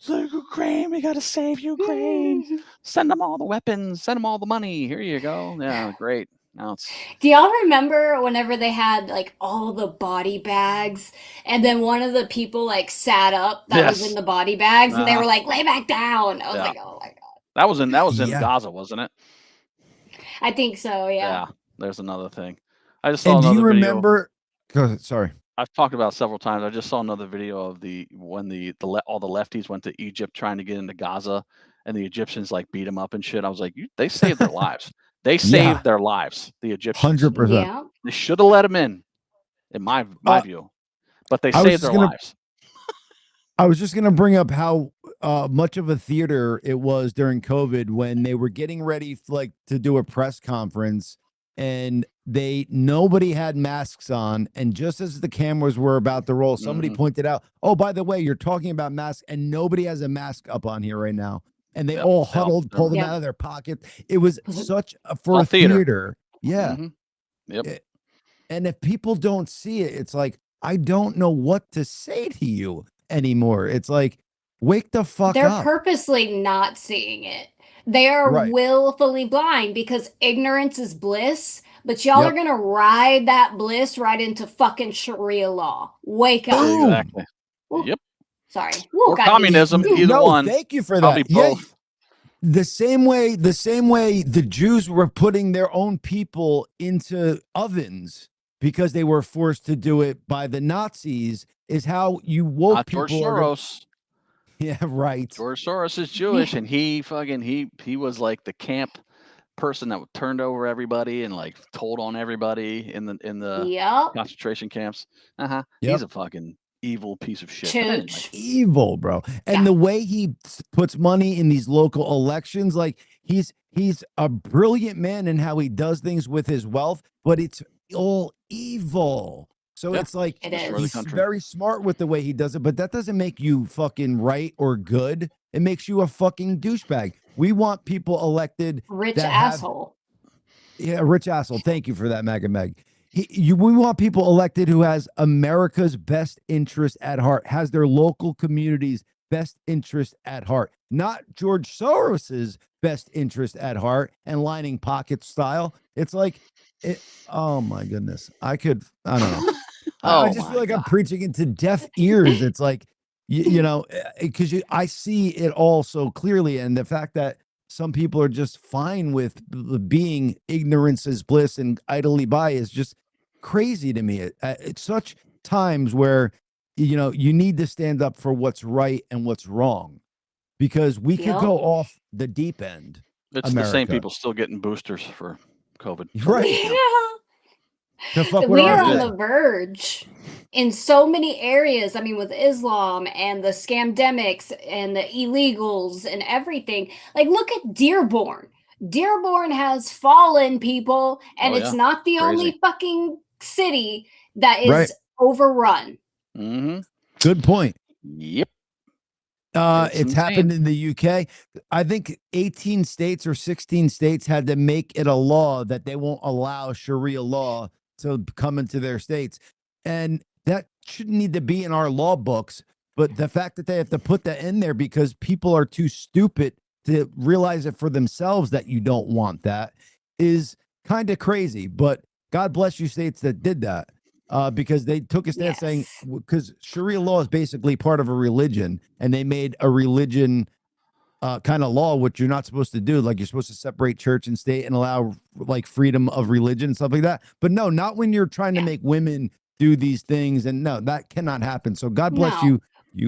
Ukraine, we gotta save Ukraine. Send them all the weapons. Send them all the money. Here you go. Yeah, great. Now it's. Do y'all remember whenever they had like all the body bags, and then one of the people like sat up that was in the body bags, and they were like, "Lay back down." I was like, "Oh my god." That was in Gaza, wasn't it? I think so. Yeah. Yeah. There's another thing. I just saw And do another you video. remember? Go ahead, sorry. I've talked about it several times. I just saw another video of when all the lefties went to Egypt trying to get into Gaza, and the Egyptians like beat them up and shit. I was like, they saved their lives. They saved their lives. The Egyptians. 100%. Yeah. They should have let them in my view, but they saved their lives. I was just gonna bring up how much of a theater it was during COVID when they were getting ready to do a press conference, and nobody had masks on, and just as the cameras were about to roll, somebody pointed out, "Oh, by the way, you're talking about masks, and nobody has a mask up on here right now." And they all huddled, pulled them out of their pocket. It was such for a theater. Yeah. Yep. And if people don't see it, it's like, I don't know what to say to you anymore. It's like, wake the fuck up. They're purposely not seeing it. They are willfully blind because ignorance is bliss, but y'all are going to ride that bliss right into fucking Sharia law. Wake up. Exactly. Ooh. Yep. Sorry. Or communism, either one. Thank you for Probably that. both. The same way the Jews were putting their own people into ovens because they were forced to do it by the Nazis is how you woke people. George Soros. Yeah, right. George Soros is Jewish, and he was like the camp person that turned over everybody and like told on everybody in the concentration camps. He's a fucking evil piece of shit. Anyway. Evil, bro. And the way he puts money in these local elections, like he's a brilliant man in how he does things with his wealth, but it's all evil. So it's like he's very smart with the way he does it, but that doesn't make you fucking right or good. It makes you a fucking douchebag. We want people elected. Rich asshole. Rich asshole. Thank you for that, MagaMeg. We want people elected who has America's best interest at heart, has their local community's best interest at heart, not George Soros's best interest at heart and lining pockets style. It's like, oh my goodness. I don't know. I just feel like I'm preaching into deaf ears. It's like, because I see it all so clearly. And the fact that some people are just fine with being ignorance is bliss and idly by is just crazy to me. It's such times where, you need to stand up for what's right and what's wrong, because we could go off the deep end. It's the same people still getting boosters for COVID. Right. We are on the verge in so many areas. I mean, with Islam and the scamdemics and the illegals and everything. Like, look at Dearborn. Dearborn has fallen, people, and it's not the only fucking city that is overrun. Good point. Yep. It's happened in the UK. I think 18 states or 16 states had to make it a law that they won't allow Sharia law to come into their states. And that shouldn't need to be in our law books. But the fact that they have to put that in there because people are too stupid to realize it for themselves that you don't want that is kind of crazy. But God bless you states that did that. Because they took a stand saying, because Sharia law is basically part of a religion, and they made a religion kind of law, which you're not supposed to do. Like you're supposed to separate church and state and allow like freedom of religion and stuff like that. But no, not when you're trying to make women do these things. And no, that cannot happen. So God bless you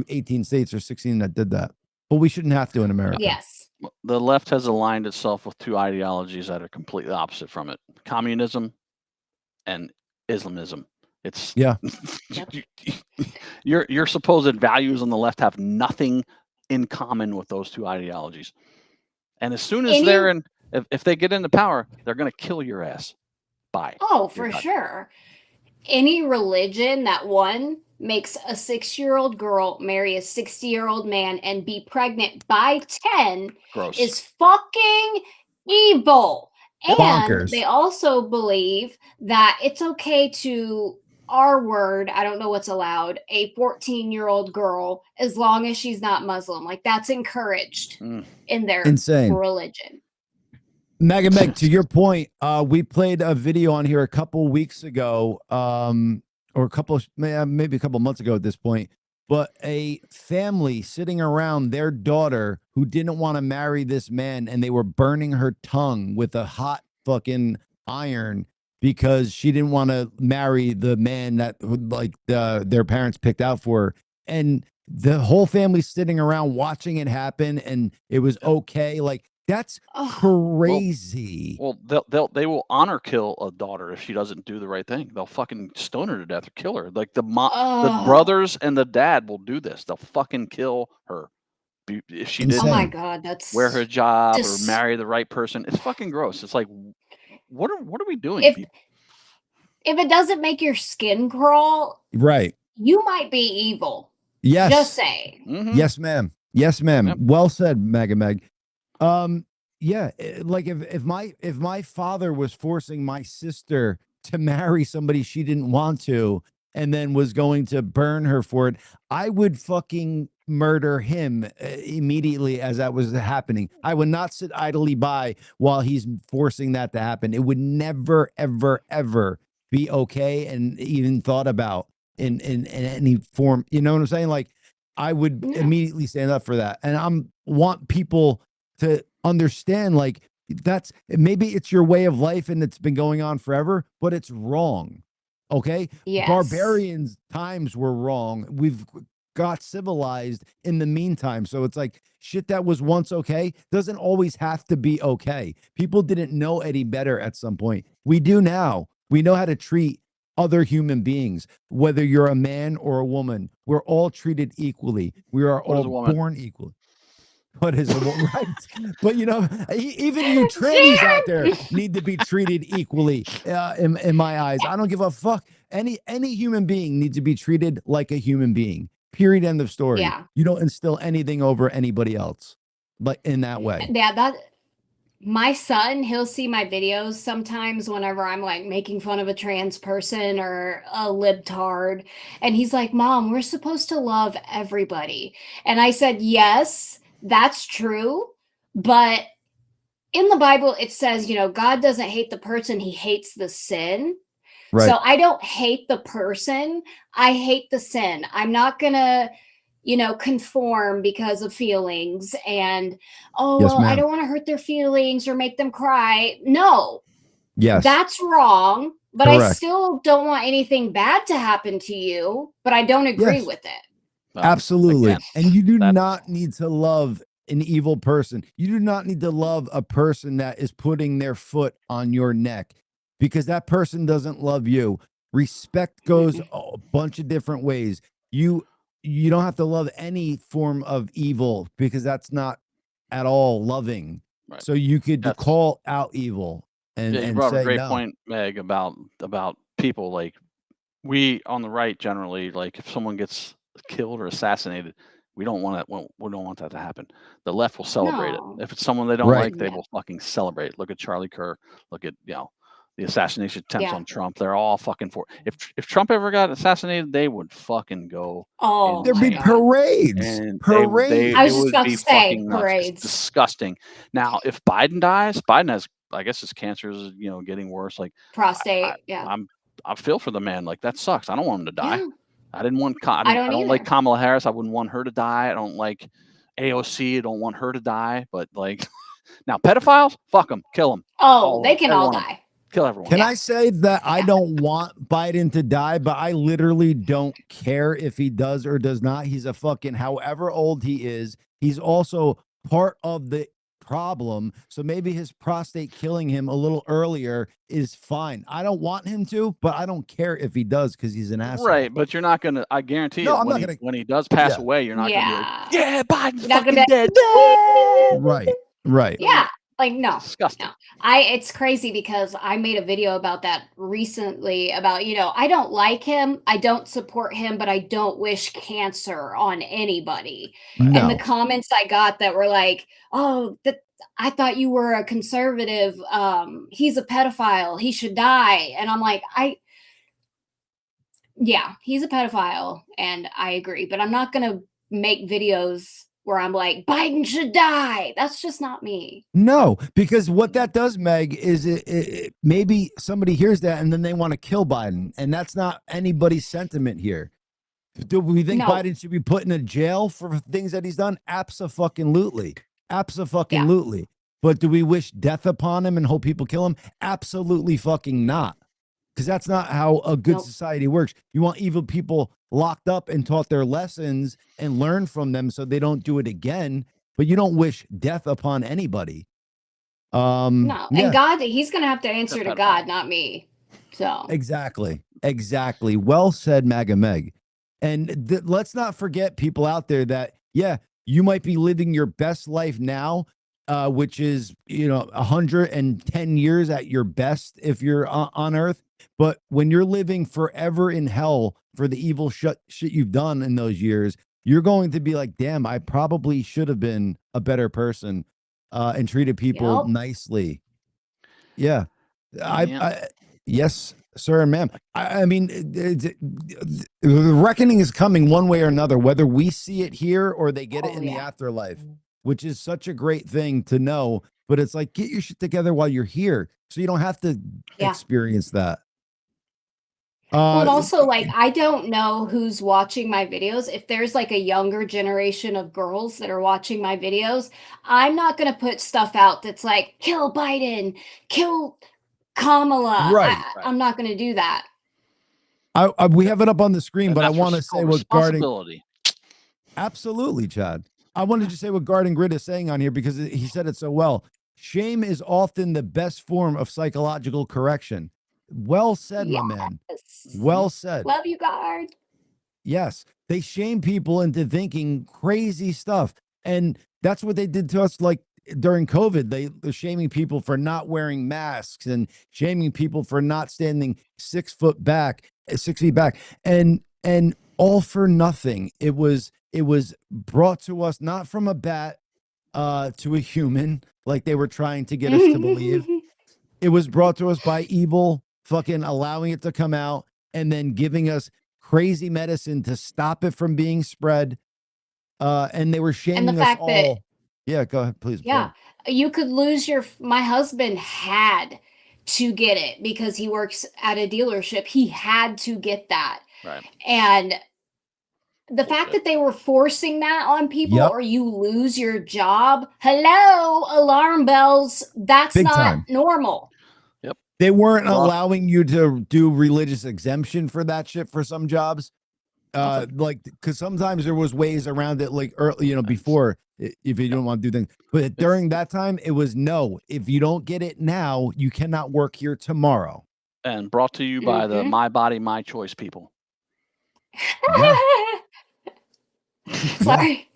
18 states or 16 that did that. But we shouldn't have to in America. Yes. The left has aligned itself with two ideologies that are completely opposite from it: communism and Islamism. It's your supposed values on the left have nothing in common with those two ideologies. And as soon as they're in, if they get into power, they're going to kill your ass. Bye. Oh, for sure. Any religion that makes a 6-year-old girl marry a 60-year-old man and be pregnant by 10 is fucking evil. And they also believe that it's okay to R-word, I don't know what's allowed, a 14-year-old girl as long as she's not Muslim. Like that's encouraged in their religion. MagaMeg, to your point, we played a video on here a couple weeks ago, or maybe a couple months ago at this point, but a family sitting around their daughter who didn't want to marry this man, and they were burning her tongue with a hot fucking iron because she didn't want to marry the man that like their parents picked out for her. And the whole family sitting around watching it happen, and it was okay. Like, that's crazy. Well, they will honor kill a daughter if she doesn't do the right thing. They'll fucking stone her to death or kill her. Like the brothers and the dad will do this. They'll fucking kill her if she didn't. Oh my God, that's wear her job or marry the right person. It's fucking gross. It's like, what are we doing? If it doesn't make your skin crawl, right, you might be evil. Yes, just saying. Yes, ma'am. Yes, ma'am. Yep. Well said, MagaMeg. Yeah, like if my father was forcing my sister to marry somebody she didn't want to and then was going to burn her for it, I would fucking murder him immediately as that was happening. I would not sit idly by while he's forcing that to happen. It would never, ever, ever be okay and even thought about in any form. You know what I'm saying? Like, I would immediately stand up for that. And want people to understand, like, that's maybe it's your way of life and it's been going on forever, but it's wrong. Okay. Yes. Barbarians times were wrong. We've got civilized in the meantime. So it's like shit that was once okay doesn't always have to be okay. People didn't know any better at some point. We do now. We know how to treat other human beings, whether you're a man or a woman. We're all treated equally. We are all born equal. What is it? Right. But you know, even you trannies out there need to be treated equally in my eyes. I don't give a fuck. Any human being needs to be treated like a human being. Period. End of story. Yeah. You don't instill anything over anybody else, but in that way. Yeah, my son, he'll see my videos sometimes whenever I'm like making fun of a trans person or a libtard. And he's like, Mom, we're supposed to love everybody. And I said, yes, that's true. But in the Bible, it says, you know, God doesn't hate the person, he hates the sin. Right. So I don't hate the person. I hate the sin. I'm not going to, you know, conform because of feelings and, I don't want to hurt their feelings or make them cry. No. Yes. That's wrong. But correct. I still don't want anything bad to happen to you, but I don't agree with it. Absolutely. And you do not need to love an evil person. You do not need to love a person that is putting their foot on your neck because that person doesn't love you. Respect goes a bunch of different ways. You don't have to love any form of evil because that's not at all loving. Right. So you could call out evil and you brought a great point, Meg, about people like we on the right generally, like if someone gets killed or assassinated, we don't want that to happen. The left will celebrate it. If it's someone they don't like, they will fucking celebrate. Look at Charlie Kirk. Look at the assassination attempts on Trump. They're all fucking for. If Trump ever got assassinated, they would fucking go. Oh, there'd be parades. Parades. I was just about to say parades. It's disgusting. Now, if Biden dies, Biden has, I guess his cancer is getting worse. Like prostate. I feel for the man. Like that sucks. I don't want him to die. Yeah. I don't like Kamala Harris. I wouldn't want her to die. I don't like AOC, I don't want her to die, but like now pedophiles, fuck them, kill them. Oh, they can all die. Kill everyone. Can I say that I don't want Biden to die, but I literally don't care if he does or does not. He's a fucking, however old he is, he's also part of the problem. So maybe his prostate killing him a little earlier is fine. I don't want him to, but I don't care if he does because he's an asshole. Right, but you're not gonna. I guarantee No, you, I'm not gonna, when he does pass away, you're not gonna be like, yeah, Biden's not fucking gonna dead. Right. Yeah. Like, no, disgusting. No. It's crazy because I made a video about that recently about, I don't like him. I don't support him, but I don't wish cancer on anybody. No. And the comments I got that were like, oh, I thought you were a conservative. He's a pedophile. He should die. And I'm like, yeah, he's a pedophile. And I agree, but I'm not going to make videos where I'm like, Biden should die. That's just not me. No, because what that does, Meg, is it maybe somebody hears that and then they want to kill Biden. And that's not anybody's sentiment here. Do we think Biden should be put in a jail for things that he's done? Abso-fucking-lutely. Abso-fucking-lutely. Yeah. But do we wish death upon him and hope people kill him? Absolutely fucking not. Because that's not how a good society works. You want evil people locked up and taught their lessons and learn from them so they don't do it again. But you don't wish death upon anybody. No, and God, he's going to have to answer to God, not me. So exactly. Well said, MagaMeg. And let's not forget people out there that, you might be living your best life now, which is, 110 years at your best if you're on Earth. But when you're living forever in hell for the evil shit you've done in those years, you're going to be like, damn, I probably should have been a better person and treated people nicely. Yeah. Yes, sir and ma'am. I mean, the reckoning is coming one way or another, whether we see it here or they get it in the afterlife, which is such a great thing to know. But it's like, get your shit together while you're here so you don't have to experience that. Well, and also, like, I don't know who's watching my videos. If there's like a younger generation of girls that are watching my videos, I'm not going to put stuff out that's like, kill Biden, kill Kamala. Right. I'm not going to do that. We have it up on the screen, but I want to say what Responsibility. Absolutely, Chad. I wanted to say what Garden Grid is saying on here because he said it so well. Shame is often the best form of psychological correction. Well said, my man. Well said. Love you, Guard. Yes. They shame people into thinking crazy stuff. And that's what they did to us, like during COVID. They're shaming people for not wearing masks and shaming people for not standing 6 feet back. And all for nothing. It was brought to us not from a bat to a human, like they were trying to get us to believe. It was brought to us by evil fucking allowing it to come out and then giving us crazy medicine to stop it from being spread. And they were shaming us all. Yeah, go ahead, please. Yeah, you could lose my husband had to get it because he works at a dealership. He had to get that. Right. And the fact that they were forcing that on people or you lose your job. Hello, alarm bells. That's Big not time. normal. They weren't allowing you to do religious exemption for that shit for some jobs. Like, because sometimes there was ways around it, like early, before, if you don't want to do things. But during that time, it was no. If you don't get it now, you cannot work here tomorrow. And brought to you by the My Body, My Choice people. Yeah. Sorry.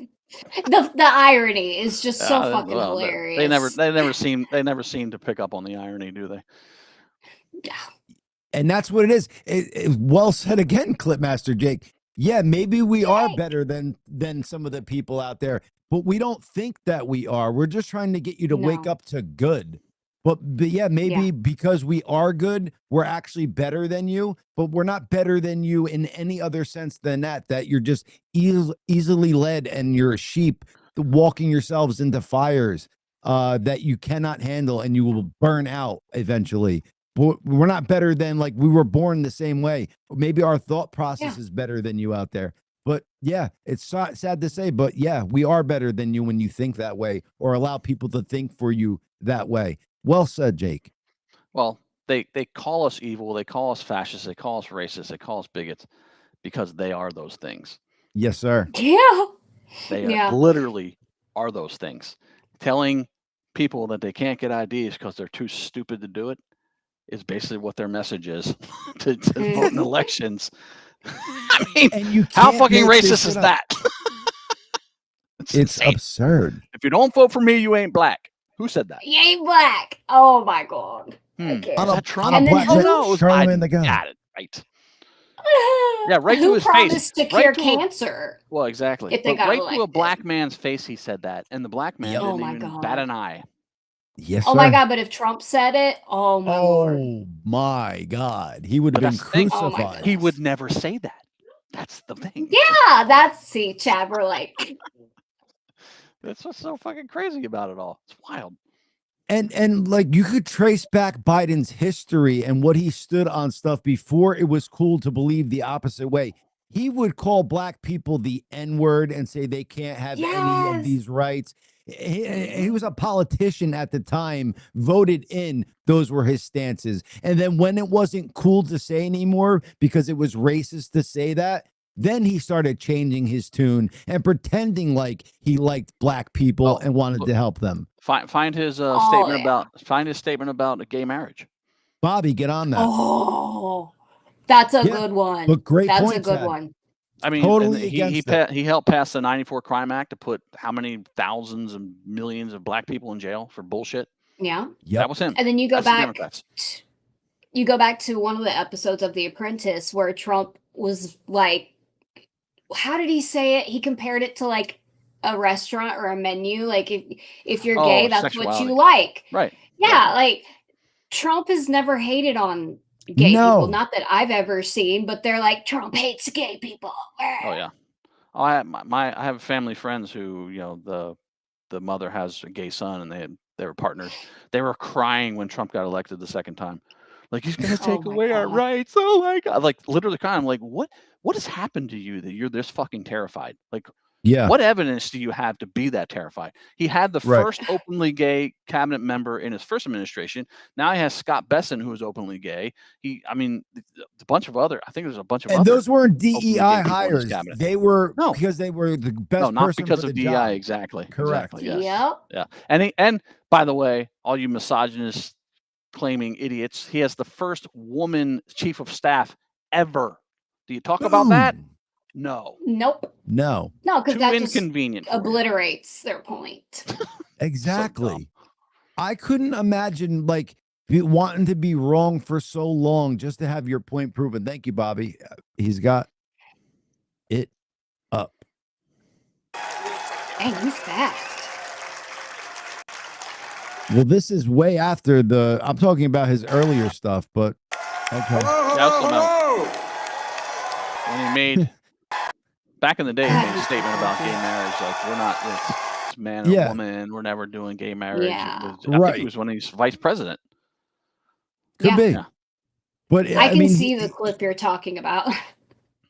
The irony is just so fucking hilarious. They never seem to pick up on the irony, do they? And that's what it is. Well said again, Clipmaster Jake. Yeah, maybe we are better than some of the people out there, but we don't think that we are. We're just trying to get you to wake up to good. But yeah, maybe because we are good, we're actually better than you, but we're not better than you in any other sense than that you're just easily led and you're a sheep walking yourselves into fires that you cannot handle and you will burn out eventually. But we're not better than, like, we were born the same way. Maybe our thought process is better than you out there. But yeah, it's sad to say, but yeah, we are better than you when you think that way or allow people to think for you that way. Well said, Jake. Well, they call us evil, they call us fascists, they call us racist, they call us bigots because they are those things. Yes, sir. Yeah. They literally are those things. Telling people that they can't get IDs because they're too stupid to do it is basically what their message is to vote in elections. I mean, And you how can't fucking make this racist shit is up. that? It's insane. absurd. If you don't vote for me, you ain't black. Who said that? You ain't black. Oh my god. Okay. Was that Trump? And then who- no, it was Charlemagne Biden. the God. Got it right. Yeah, right to who his promised face. to cure Right to cancer? Well, exactly. If they But got right to a elected. black man's face, he said that, and the black man Yep. didn't Oh my even God. bat an eye. Yes, Oh sir. my god, but if Trump said it, oh my lord. Oh my God. He would have But been that's the thing. Oh my crucified. He would never say that. That's the thing. Yeah, that's Chad, we're like That's what's so fucking crazy about it all. It's wild. And like you could trace back Biden's history and what he stood on stuff before it was cool to believe the opposite way. He would call black people the N-word and say they can't have any of Yes. these rights. He was a politician at the time, voted in. Those were his stances. And then when it wasn't cool to say anymore because it was racist to say that, then he started changing his tune and pretending like he liked black people and wanted to help them. Find his statement about gay marriage. Bobby, get on that. Oh, that's a good one. But great That's point, a good Chad. one. I mean, Totally he against it. he helped pass the '94 Crime Act to put how many thousands and millions of black people in jail for bullshit. Yeah. Yep. That was him. And then you go That's the back Democrats. you go back to one of the episodes of The Apprentice where Trump was like, how did he say it? He compared it to like a restaurant or a menu. Like if you're gay, that's what sexuality. you like. Right. Yeah, like Trump has never hated on gay people. Not that I've ever seen, but they're like, Trump hates gay people. Oh yeah. Oh, I have family friends who, you know, the mother has a gay son and they were partners. They were crying when Trump got elected the second time. Like, he's gonna take away our rights. Oh my God. Like literally crying. I'm like, what has happened to you that you're this fucking terrified? Like, yeah. What evidence do you have to be that terrified? He had the first openly gay cabinet member in his first administration. Now he has Scott Besson, who is openly gay. I think there's a bunch of and other. those weren't DEI hires. They were because they were the best. No, not person because for of the DEI. job. Exactly. Correct. Exactly, yes. Yep. Yeah. And by the way, all you misogynist claiming idiots, he has the first woman chief of staff ever. Do you talk about that? No. Nope. No. No, because that inconvenient just obliterates their point. Exactly. I couldn't imagine like wanting to be wrong for so long just to have your point proven. Thank you, Bobby. He's got it up. Dang, he's fast. Well, this is way after I'm talking about his earlier stuff, but okay. When he made back in the day, he made a statement about gay marriage, like we're not it's man and woman, we're never doing gay marriage. Yeah. I think it was when he's vice president. Could be. Yeah. But I can see the clip you're talking about.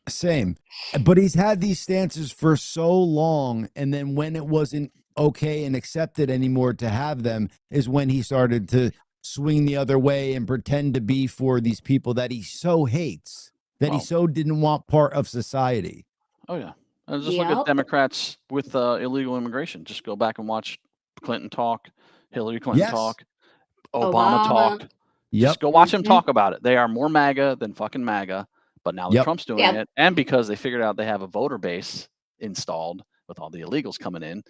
Same. But he's had these stances for so long, and then when it wasn't okay and accepted anymore to have them is when he started to swing the other way and pretend to be for these people that he so hates, that he so didn't want part of society. Oh yeah. And just look at Democrats with illegal immigration. Just go back and watch Clinton talk, Hillary Clinton talk, Obama talk. Just go watch them talk about it. They are more MAGA than fucking MAGA, but now that Trump's doing it, and because they figured out they have a voter base installed with all the illegals coming in,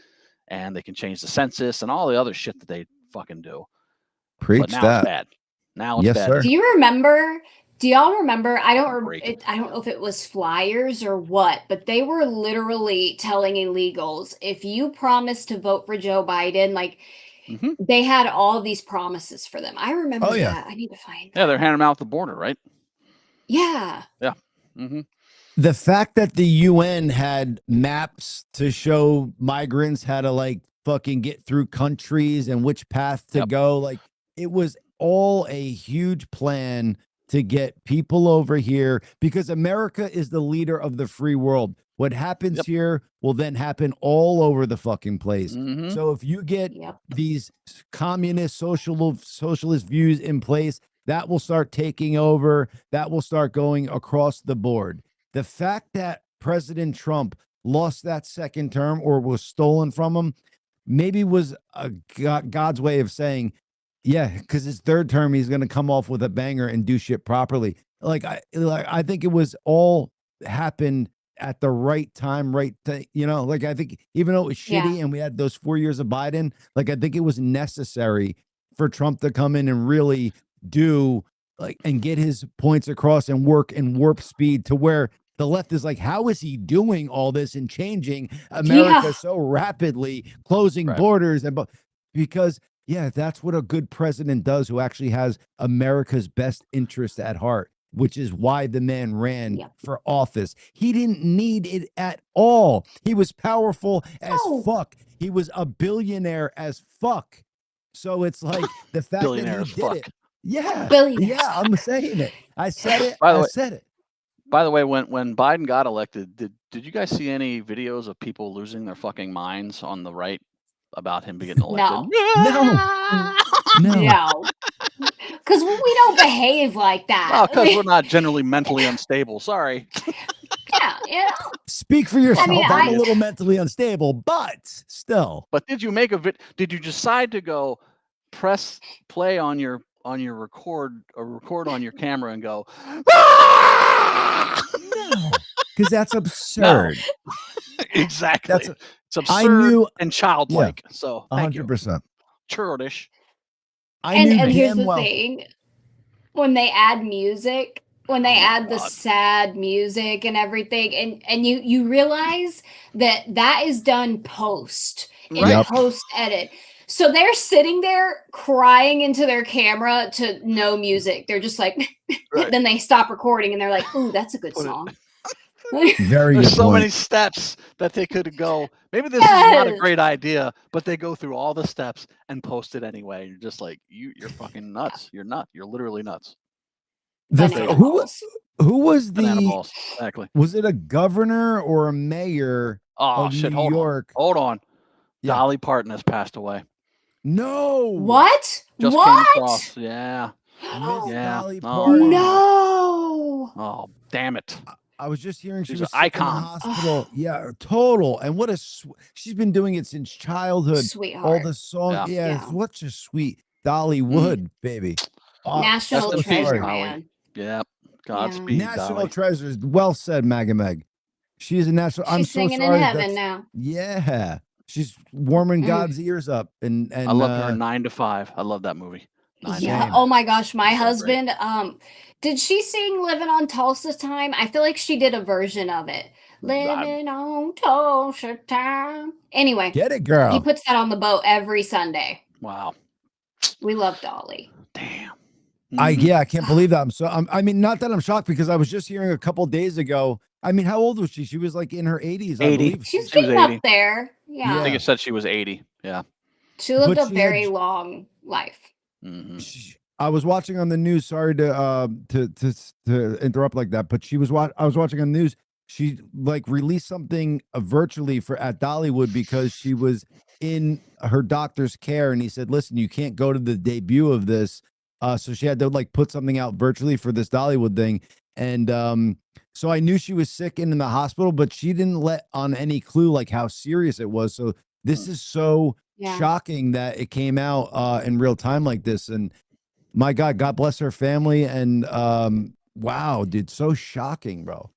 and they can change the census and all the other shit that they fucking do. Preach but now that. It's bad. Now it's bad. Sir. Do y'all remember? I don't know if it was flyers or what, but they were literally telling illegals, if you promise to vote for Joe Biden, like they had all these promises for them. I remember that. I need to find that. Yeah, they're handing them out at the border, right? Yeah. Yeah. The fact that the UN had maps to show migrants how to like fucking get through countries and which path to go, like it was all a huge plan to get people over here because America is the leader of the free world. What happens here will then happen all over the fucking place. Mhm. So if you get these communist socialist views in place, that will start taking over. That will start going across the board. The fact that President Trump lost that second term or was stolen from him maybe was a God's way of saying, yeah, because his third term, he's going to come off with a banger and do shit properly. I think it was all happened at the right time, I think even though it was shitty and we had those 4 years of Biden, I think it was necessary for Trump to come in and really do and get his points across and work in warp speed to where the left is like, how is he doing all this and changing America so rapidly, closing borders? Because that's what a good president does, who actually has America's best interest at heart, which is why the man ran for office. He didn't need it at all. He was powerful as fuck. He was a billionaire as fuck. So it's like the fact that he did it. Yeah. Yeah, I'm saying it. I said it. I said it. By the way, when Biden got elected, did you guys see any videos of people losing their fucking minds on the right about him getting elected? No. Because we don't behave like that. Well, because we're not generally mentally unstable. Sorry. Speak for yourself. I'm a little mentally unstable, but still. But did you make did you decide to go press play on your record on your camera and go, no, because that's absurd. No. Exactly. It's absurd and childlike. So 100%. Churlish. And here's the thing. When they add music, when they add the sad music and everything, and you realize that is done post edit. So they're sitting there crying into their camera to no music. They're just like, then they stop recording and they're like, ooh, that's a good song. There's so many steps that they could go. Maybe this is not a great idea, but they go through all the steps and post it anyway. You're just like, you're fucking nuts. You're nuts. You're literally nuts. Who was the exactly? Was it a governor or a mayor of New York? Hold on. Dolly Parton has passed away. No. What? Just came across. Yeah. Dolly Parton. No. Oh, damn it. I was just hearing she's she was an icon. In the hospital. Yeah, total. And what she's been doing it since childhood. Sweetheart. All the songs. Yeah. What's a sweet Dollywood, baby. National treasure, man. Yeah. Godspeed. National treasures. Well said, MagaMeg. She is a national. I'm so singing sorry. In heaven now. Yeah. She's warming God's ears up. And I love her 9 to 5. I love that movie. Oh my gosh, my husband. Did she sing "Living on Tulsa Time"? I feel like she did a version of it. Living on Tulsa Time. Anyway, get it, girl. He puts that on the boat every Sunday. Wow. We love Dolly. Damn. I can't believe that. I mean, not that I'm shocked, because I was just hearing a couple days ago. I mean, how old was she? She was like in her 80s. 80. I believe. She's getting up there. Yeah. I think it said she was 80. Yeah. She lived a very long life. Mm-hmm. I was watching on the news. Sorry to interrupt like that, but I was watching on the news. She released something virtually at Dollywood because she was in her doctor's care, and he said, "Listen, you can't go to the debut of this." So she had to put something out virtually for this Dollywood thing, and so I knew she was sick and in the hospital, but she didn't let on any clue how serious it was. So this is so shocking that it came out in real time like this, and my God bless her family. And wow, dude, so shocking, bro.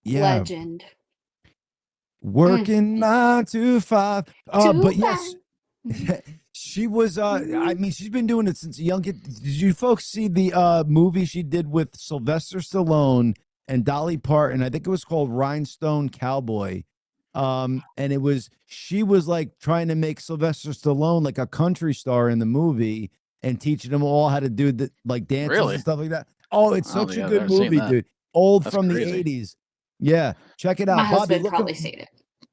Legend. Working 9 to 5. But yes, she was. I mean, she's been doing it since a young kid. Did you folks see the movie she did with Sylvester Stallone and Dolly Parton? I think it was called Rhinestone Cowboy. And she was trying to make Sylvester Stallone a country star in the movie and teaching them all how to do the dances and stuff like that. Oh, it's such a good movie, dude. That's from crazy. The 80s. Yeah, check it out. My Bobby, husband probably seen it.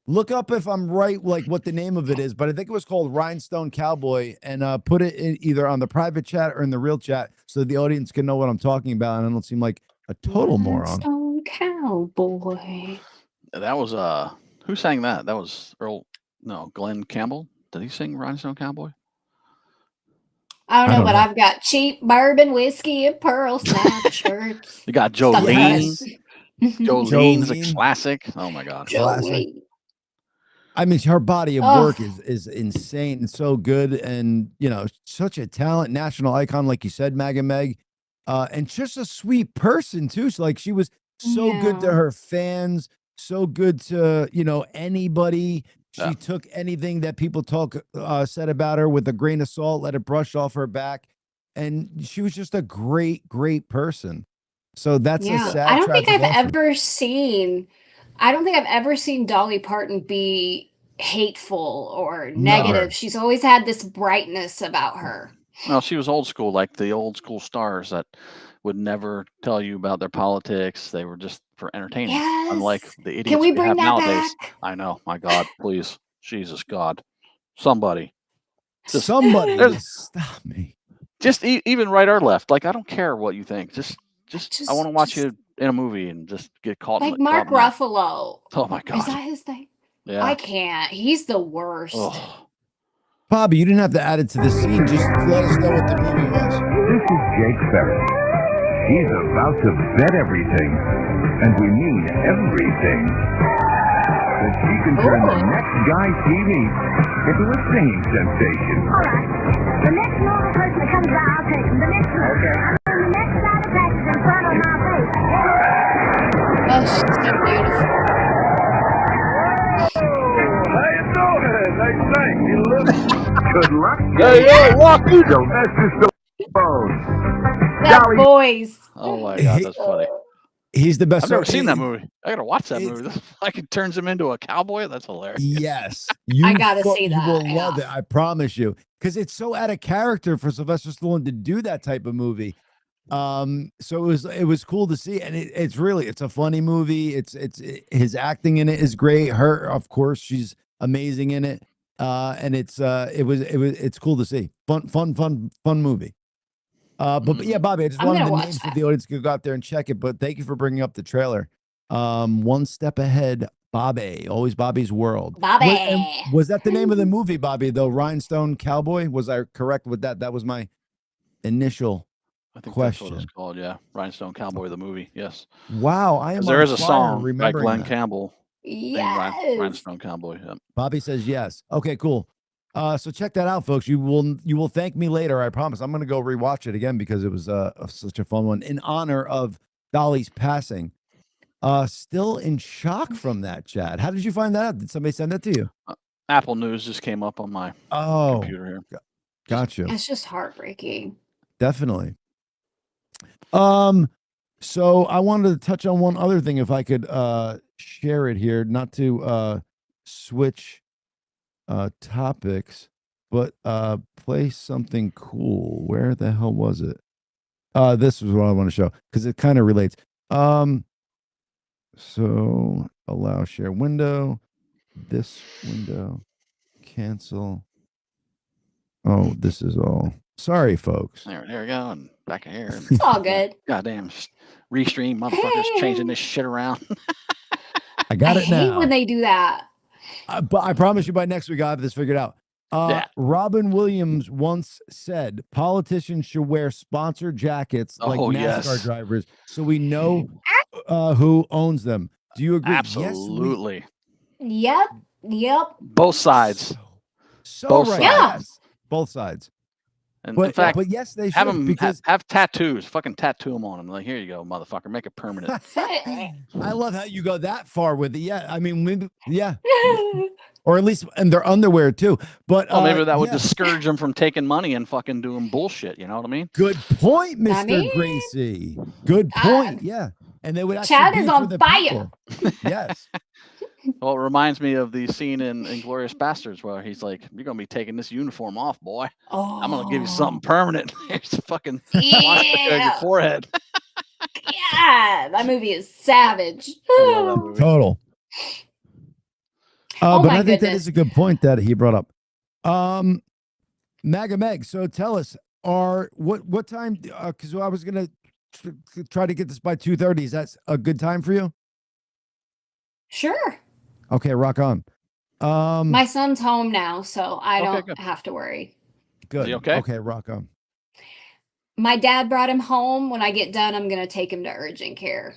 Look up if I'm right, what the name of it is, but I think it was called Rhinestone Cowboy, and put it in either on the private chat or in the real chat so the audience can know what I'm talking about, and I don't seem like a total moron. Rhinestone Cowboy. That was who sang that? That was Glenn Campbell. Did he sing Rhinestone Cowboy? I don't know, but I've got cheap bourbon, whiskey, and pearl snap shirts. You got Jolene. Jolene's a classic. Oh my God. Classic. I mean, her body of work is insane and so good, and such a talent, national icon, like you said, MagaMeg, and just a sweet person too. So, like, she was so good to her fans, so good to anybody. She took anything that people said about her with a grain of salt, let it brush off her back, and she was just a great person. So that's a sad. I don't think I've ever seen Dolly Parton be hateful or negative. Never. She's always had this brightness about her. Well, she was old school, like the old school stars that would never tell you about their politics. They were just for entertainment. Yes. Unlike the idiots Can we bring have that nowadays. back? I know. My God, please. Jesus God. Somebody. Stop me. Just even right or left. Like, I don't care what you think. Just I want to watch you in a movie and just get caught. Like Mark Ruffalo. Oh my God. Is that his thing? Yeah. I can't. He's the worst. Oh. Bobby, you didn't have to add it to the scene. Just let us know what the movie was. This is Jake Ferry. He's about to bet everything, and we mean everything, that she can turn the next guy he meets into a singing sensation. All right. The next normal person that comes by, I'll take him. The next one. Okay. And the next side of practice in front of my face. Oh, she's so beautiful. How you doing? Nice thing. You look. Good luck. Hey, walk you. Sylvester Stallone. That voice. Oh my God, that's funny. He's the best. I've never seen that movie. I gotta watch that movie. Like, it turns him into a cowboy. That's hilarious. Yes, I gotta see that. You will love it. I promise you, because it's so out of character for Sylvester Stallone to do that type of movie. So it was cool to see, and it's a funny movie. It's his acting in it is great. Her, of course, she's amazing in it. And it's cool to see. Fun movie. But yeah, Bobby, I just wanted the names for the audience to go out there and check it. But thank you for bringing up the trailer. One Step Ahead, Bobby, always Bobby's World. Bobby. Was that the name of the movie, Bobby? Though, Rhinestone Cowboy. Was I correct with that? That was my initial question. That's what it's called. Yeah, Rhinestone Cowboy, the movie. Yes. Wow, I am. There is a song by Glenn that. Campbell. Yes. Rhinestone Cowboy. Yeah. Bobby says yes. Okay, cool. So check that out, folks. You will thank me later. I promise. I'm going to go rewatch it again because it was such a fun one in honor of Dolly's passing. Still in shock from that, Chad. How did you find that out? Did somebody send that to you? Apple News just came up on my computer here. Gotcha. It's just heartbreaking. Definitely. So I wanted to touch on one other thing, if I could share it here, not to switch topics, but play something cool. Where the hell was it? This is what I want to show because it kind of relates. So allow share window, this window, cancel. Oh, this is all. Sorry, folks. There we go. And back in here. It's all good. Goddamn restream motherfuckers changing this shit around. I got it now. I hate when they do that. But I promise you by next week I'll have this figured out. Robin Williams once said politicians should wear sponsored jackets like NASCAR drivers so we know who owns them. Do you agree? Absolutely. Yep. Both sides. So both right. sides. Yeah. Yes. Both sides. And in fact, but yes, they should have them because have tattoos. Fucking tattoo them on them. Like, here you go, motherfucker. Make it permanent. I love how you go that far with it. Yeah, I mean, yeah, or at least and their underwear too. But maybe that would discourage them from taking money and fucking doing bullshit. You know what I mean? Good point, Mr. Gracie. Good point. Yeah, and they would. Chad is on fire. Yes. Well, it reminds me of the scene in Inglourious Bastards where he's like, "You're gonna be taking this uniform off, boy. I'm gonna give you something permanent. Here's a fucking swastika on your forehead." Yeah, that movie is savage. Movie. Total. But I think that is a good point that he brought up. MagaMeg. So tell us, what time? Because I was gonna try to get this by 2:30. Is that a good time for you? Sure. Okay, rock on. My son's home now, so I Okay, don't good. have to worry. Good. he okay? Okay, rock on. My dad brought him home. When I get done, I'm going to take him to urgent care.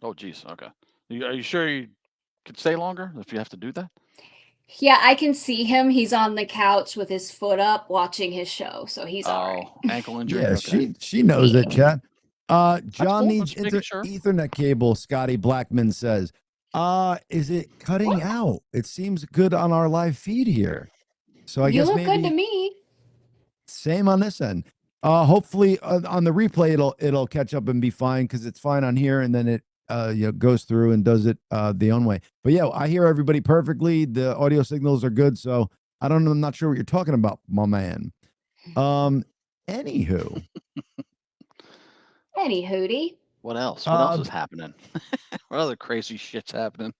Oh, geez. Okay. Are you sure you could stay longer if you have to do that? Yeah, I can see him. He's on the couch with his foot up watching his show, so he's all right. Ankle injury. Yeah, Okay. she knows it, Chad. John cool. needs Just making sure. Ethernet cable, Scotty Blackman says. Is it cutting out? It seems good on our live feed here. So I You guess look maybe good to me. same on this end. Hopefully on the replay it'll catch up and be fine because it's fine on here, and then it goes through and does it the own way. But yeah, I hear everybody perfectly. The audio signals are good, so I don't know. I'm not sure what you're talking about, my man. Anywho. Any hootie. What else? What else is happening? What other crazy shit's happening?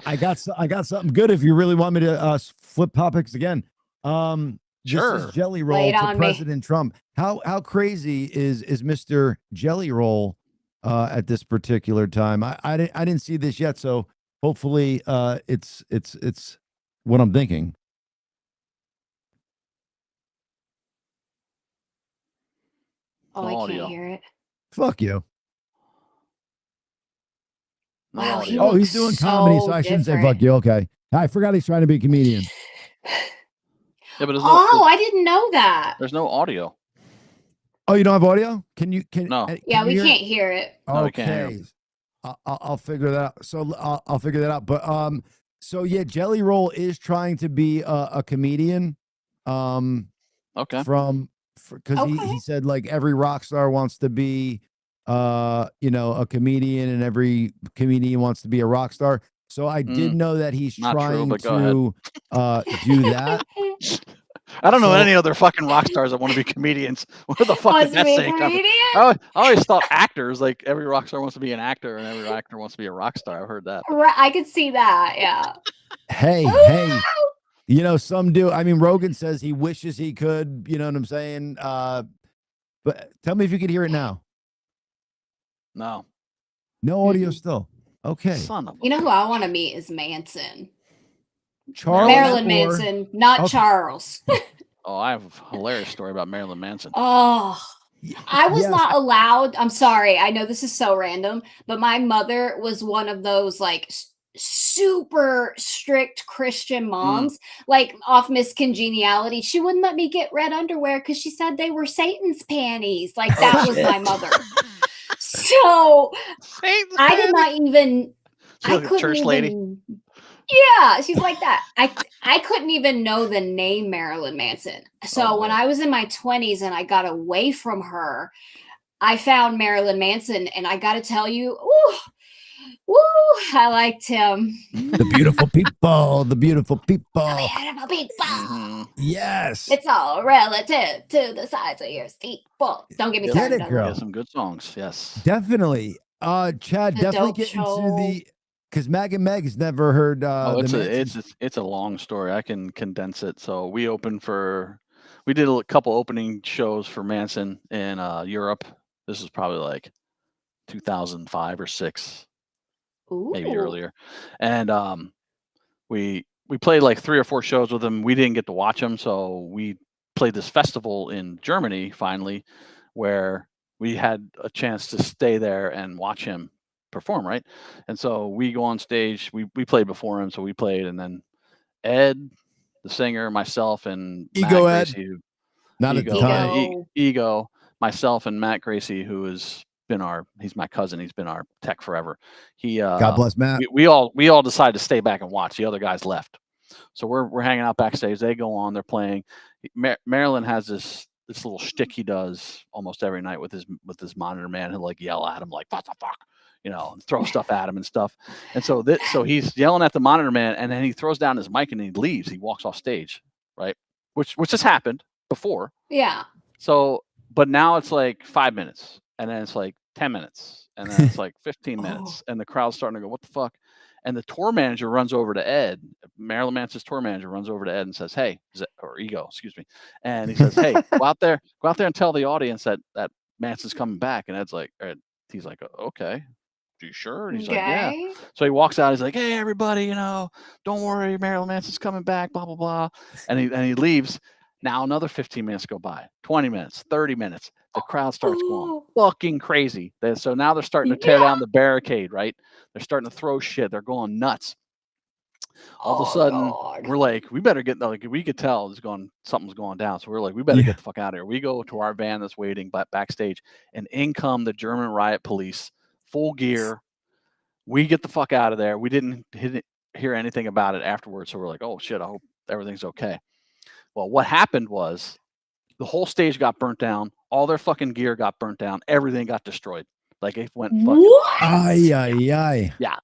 I got something good if you really want me to flip topics again. Sure. This is Jelly Lay Roll it to on me. President Trump. How crazy is Mr. Jelly Roll at this particular time? I didn't see this yet, so hopefully it's what I'm thinking. Oh, No I audio. can't hear it. Fuck you. No Wow, audio. he Oh, he's looks doing comedy, so so I shouldn't say different. fuck you. Okay. I forgot he's trying to be a comedian. Yeah, but Oh, I didn't know that. there's no audio. Oh, you don't have audio? Can No. can Yeah, you we hear it? can't hear it. No, we can't hear Okay. I'll figure that out. So I'll figure that out. But so yeah, Jelly Roll is trying to be a comedian. Okay. Because he said like every rock star wants to be a comedian, and every comedian wants to be a rock star. So I did know that he's Not true, trying but go to do that. I don't know So- any other fucking rock stars that want to be comedians. Where the fuck Wants did to that be a say coming? comedian? I always thought actors, like every rock star wants to be an actor and every actor wants to be a rock star. I've heard that. Right, I could see that. Yeah. Hey, some do. I mean, Rogan says he wishes he could, you know what I'm saying? But tell me if you could hear it now. No. No audio still. Okay. Son of a You know who I want to meet is Manson. Charles Marilyn or- Manson, not Okay. Charles. Oh, I have a hilarious story about Marilyn Manson. Oh, I was Yes. not allowed. I'm sorry. I know this is so random, but my mother was one of those like super strict Christian moms, like off Miss Congeniality. She wouldn't let me get red underwear because she said they were Satan's panties. Like that was my mother. So Satan's I did not even. She's I like a couldn't church even. lady. Yeah, she's like that. I couldn't even know the name Marilyn Manson. So when I was in my 20s and I got away from her, I found Marilyn Manson, and I got to tell you, I liked him. The beautiful people. The beautiful people. Beautiful people. Yes. It's all relative to the size of your steeple. Don't get me Get started it, on girl. Yeah, some good songs. Yes. Definitely. Chad, The definitely dope get into show. the because MagaMeg's never heard It's a long story. I can condense it. So we did a couple opening shows for Manson in Europe. This is probably like 2005 or 6, maybe Ooh. earlier. And we played like 3 or 4 shows with him. We didn't get to watch him, so we played this festival in Germany finally, where we had a chance to stay there and watch him perform, right? And so we go on stage. We played before him, so we played, and then Ed, the singer, myself, and Ego Matt Ed. Gracie, who Not at the time. Ego, myself, and Matt Gracie, who has been he's my cousin. He's been our tech forever. God bless Matt. We all decided to stay back and watch. The other guys left, so we're hanging out backstage. They go on. They're playing. Marilyn has this little shtick he does almost every night with his monitor man. He'll like yell at him like "what the fuck," and throw stuff at him and stuff. And so he's yelling at the monitor man, and then he throws down his mic and he leaves. He walks off stage, right? Which has happened before. Yeah. So, but now it's like 5 minutes, and then it's like 10 minutes, and then it's like 15 minutes, and the crowd's starting to go, "What the fuck?" And the tour manager runs over to Ed. Marilyn Manson's tour manager runs over to Ed and says, "Hey," or Ego, excuse me. And he says, "Hey, go out there and tell the audience that Manson's coming back." And he's like, "Okay, you sure? And he's like, yeah. So he walks out. He's like, hey, everybody, don't worry, Marilyn Manson's coming back, blah, blah, blah. And he leaves. Now another 15 minutes go by, 20 minutes, 30 minutes. The crowd starts going fucking crazy. So now they're starting to tear down the barricade, right? They're starting to throw shit. They're going nuts. All of a sudden, we're like, we better get, like, we could tell something's going down. So we're like, we better get the fuck out of here. We go to our van that's waiting backstage, and in come the German riot police, full gear. We get the fuck out of there. We didn't hear anything about it afterwards. So we're like, oh shit, I hope everything's okay. Well, what happened was the whole stage got burnt down. All their fucking gear got burnt down. Everything got destroyed. Like it went fucking. Yeah.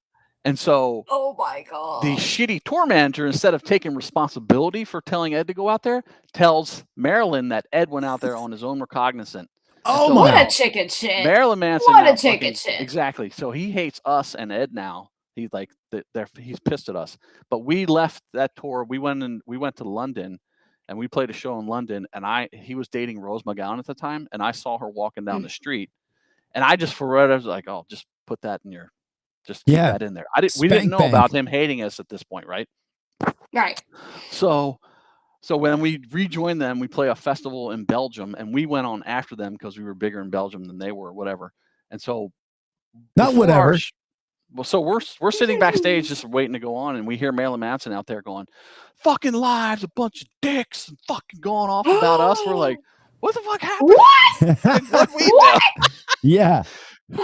And so, oh my God, the shitty tour manager, instead of taking responsibility for telling Ed to go out there, tells Marilyn that Ed went out there on his own recognizance. Oh, so what a chicken shit. Marilyn Manson. What a chicken shit. Exactly. So he hates us and Ed now. He's like, he's pissed at us. But we left that tour. We went to London, and we played a show in London. And he was dating Rose McGowan at the time, and I saw her walking down the street, and I just I was like, oh, just put that in your. Just keep that in there. We didn't know about him hating us at this point, right? Right. So when we rejoined them, we play a festival in Belgium, and we went on after them because we were bigger in Belgium than they were, whatever. And so so we're sitting backstage just waiting to go on, and we hear Marilyn Manson out there going, "Fucking lives, a bunch of dicks," and fucking going off about us. We're like, "What the fuck happened? What we do?" Yeah.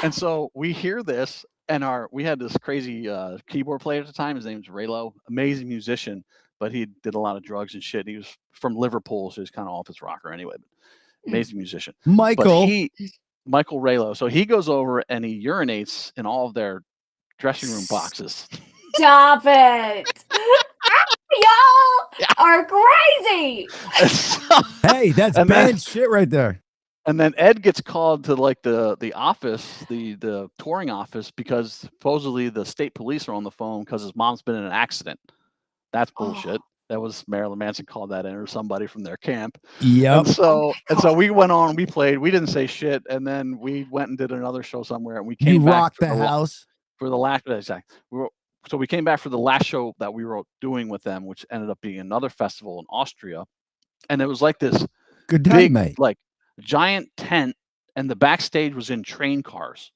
And so we hear this. And we had this crazy keyboard player at the time. His name's Raylo, amazing musician, but he did a lot of drugs and shit. He was from Liverpool, so he's kind of off his rocker anyway. But amazing musician, Michael Raylo. So he goes over and he urinates in all of their dressing room boxes. Stop it! Y'all are crazy. Hey, that's bad shit right there. And then Ed gets called to like the office, the touring office, because supposedly the state police are on the phone because his mom's been in an accident. That's bullshit. That was Marilyn Manson called that in, or somebody from their camp. Yep. And so we went on, we played, we didn't say shit, and then we went and did another show somewhere, and we came back rocked the house for the last. Exactly. So we came back for the last show that we were doing with them, which ended up being another festival in Austria, and it was like this good time, big, mate. like giant tent, and the backstage was in train cars.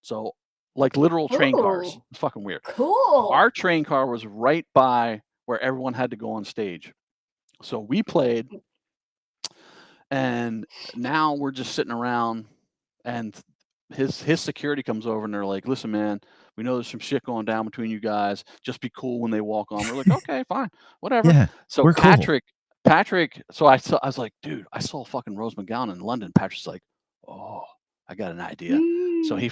So like literal train cars. It's fucking weird. Cool. Our train car was right by where everyone had to go on stage. So we played, and now we're just sitting around, and his security comes over, and they're like, "Listen, man, we know there's some shit going down between you guys. Just be cool when they walk on." We're like, "Okay, fine, whatever." Yeah, so Patrick, so I was like, dude, I saw fucking Rose McGowan in London. Patrick's like, oh, I got an idea. So he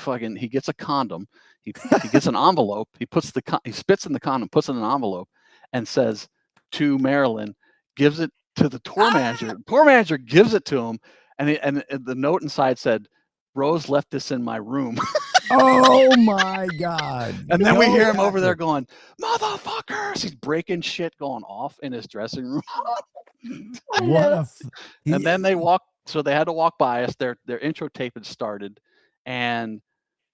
gets a condom, he gets an envelope, he spits in the condom, puts it in an envelope, and says to Marilyn, gives it to the tour manager. The tour manager gives it to him, and the note inside said, "Rose left this in my room." Oh my God. And then we hear him over there going, "Motherfuckers!" He's breaking shit, going off in his dressing room. And then they had to walk by us. Their intro tape had started, and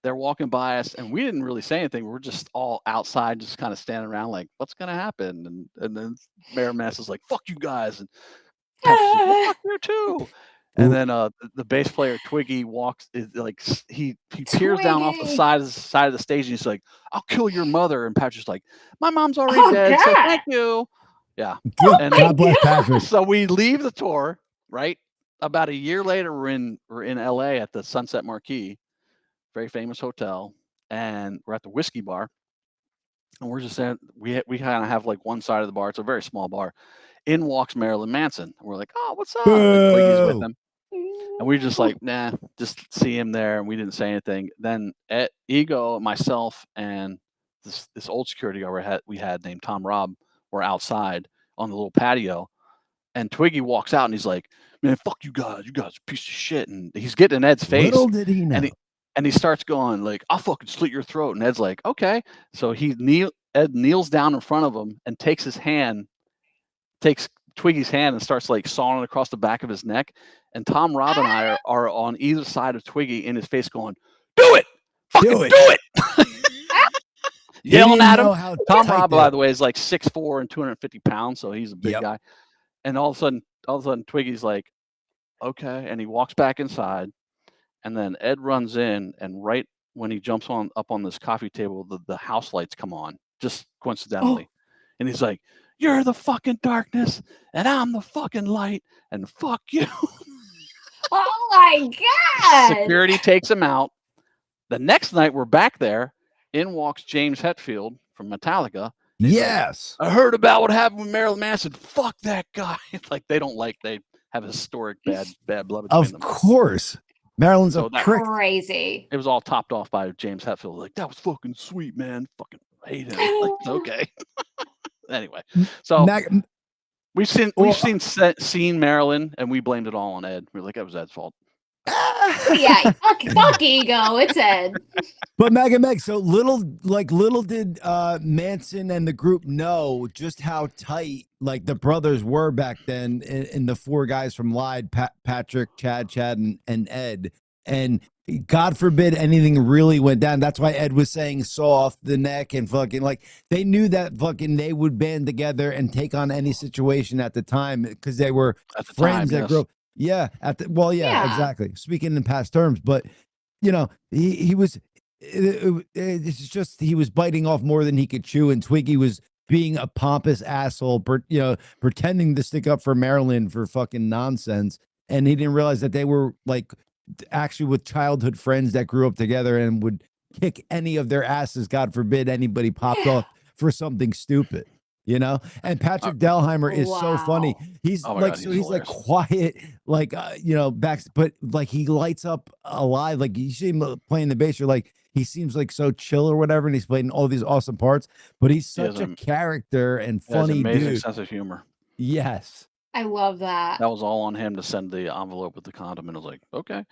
they're walking by us, and we didn't really say anything. We're just all outside, just kind of standing around like, what's gonna happen? And then Mayor Mass is like, "Fuck you guys," and Patrick's like, "Well, fuck you too." And then the bass player Twiggy he peers down off the side of the stage, and he's like, "I'll kill your mother." And Patrick's like, "My mom's already dead, so thank you." Yeah. God bless Patrick. So we leave the tour, right? About a year later, we're in LA at the Sunset Marquis, very famous hotel, and we're at the whiskey bar, and we're just at we kind of have like one side of the bar. It's a very small bar. In walks Marilyn Manson. We're like, "Oh, what's up?" And Twiggy's with him. And we just like, nah, just see him there. And we didn't say anything. Then Ego, myself, and this old security guard we had named Tom Robb were outside on the little patio. And Twiggy walks out, and he's like, "Man, fuck you guys. You guys are a piece of shit." And he's getting in Ed's face. Little did he know. And he starts going like, "I'll fucking slit your throat." And Ed's like, "Okay." So Ed kneels down in front of him and takes Twiggy's hand and starts like sawing it across the back of his neck. And Tom Robb and I are on either side of Twiggy in his face going, "Do it! Fucking do it!" Yelling at him. Tom tight Robb, they by were. the way, is like 6'4" and 250 pounds, so he's a big Yep. guy. And all of a sudden, Twiggy's like, okay, and he walks back inside, and then Ed runs in, and right when he jumps up on this coffee table, the house lights come on, just coincidentally, and he's like, "You're the fucking darkness, and I'm the fucking light, and fuck you." Oh my God. Security takes him out. The next night, we're back there. In walks James Hetfield from Metallica. Yes. Like, I heard about what happened with Marilyn Manson. Fuck that guy. Like they have historic bad blood between them. Of course. Marilyn's So a that- prick. Crazy. It was all topped off by James Hetfield. Like, that was fucking sweet, man. Fucking hate him. Like, okay. Anyway, so we've seen Marilyn, and we blamed it all on Ed. We're like, that was Ed's fault. Yeah, fuck ego. It's Ed. But MagaMeg, so little did Manson and the group know just how tight like the brothers were back then in the four guys from Lied, Patrick, Chad, and Ed. And God forbid anything really went down. That's why Ed was saying saw off the neck and fucking like they knew that fucking they would band together and take on any situation at the time because they were friends that grew up. Yeah, exactly. Speaking in past terms, but you know, he was. It's just he was biting off more than he could chew, and Twiggy was being a pompous asshole, pretending to stick up for Marilyn for fucking nonsense, and he didn't realize that they were like actually with childhood friends that grew up together and would kick any of their asses. God forbid anybody popped off for something stupid. You know, and Patrick Delheimer is so funny. He's he's like quiet, like back, but like he lights up alive. Like you see him playing the bass, you're like he seems like so chill or whatever, and he's playing all these awesome parts. But he's such a character and funny amazing dude. Sense of humor. Yes. I love that. That was all on him to send the envelope with the condom, and I was like, okay.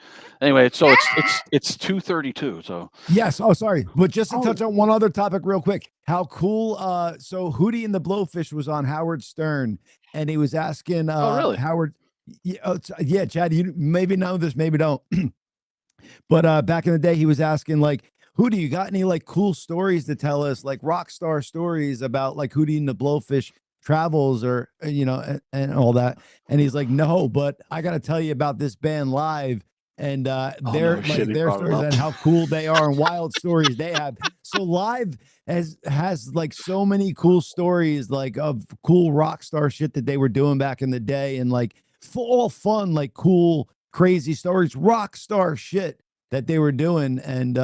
Anyway, so it's 2:32. So yes. Oh, sorry, but just to touch on one other topic real quick, how cool. So Hootie and the Blowfish was on Howard Stern, and he was asking really? Howard. Yeah, Chad, you maybe know this, maybe don't. But back in the day, he was asking like, Hootie, you got any like cool stories to tell us, like rock star stories about like Hootie and the Blowfish travels or and all that? And he's like, no, but I gotta tell you about this band Live and their stories and how cool they are and wild stories they have. So Live has like so many cool stories like of cool rock star shit that they were doing back in the day, and like all fun, like cool, crazy stories, rock star shit that they were doing. And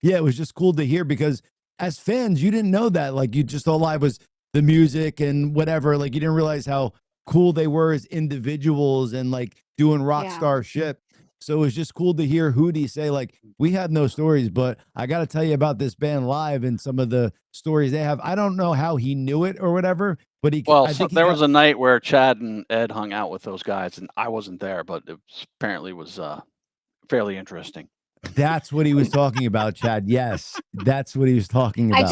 yeah, it was just cool to hear because as fans, you didn't know that. Like you just thought Live was the music and whatever. Like you didn't realize how cool they were as individuals and like doing rock star shit. So it was just cool to hear Hootie say like, we had no stories, but I got to tell you about this band Live and some of the stories they have. I don't know how he knew it or whatever, but there was a night where Chad and Ed hung out with those guys, and I wasn't there, but it apparently was fairly interesting. That's what he was talking about, Chad. Yes, that's what he was talking about.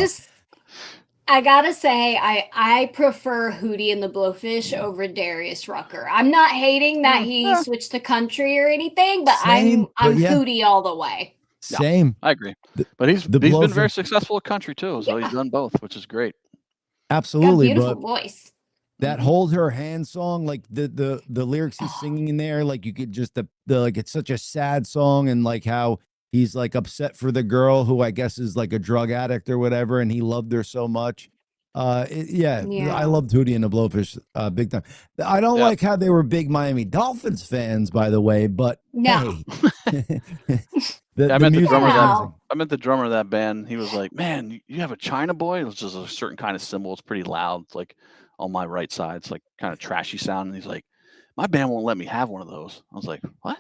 I gotta say, I prefer Hootie and the Blowfish over Darius Rucker. I'm not hating that he switched to country or anything, but I'm Hootie all the way. Same. I agree. But he's been very successful at country too, so he's done both, which is great. Absolutely. Beautiful voice. That Hold Her Hand song, like the lyrics he's singing in there, like you could just like it's such a sad song, and like how he's like upset for the girl who I guess is like a drug addict or whatever, and he loved her so much. I loved Hootie and the Blowfish big time. I don't like how they were big Miami Dolphins fans, by the way, but no. Hey. I met the drummer of that band. He was like, "Man, you have a China boy?" It was just a certain kind of cymbal. It's pretty loud. It's like on my right side. It's like kind of trashy sound. And he's like, "My band won't let me have one of those." I was like, "What?"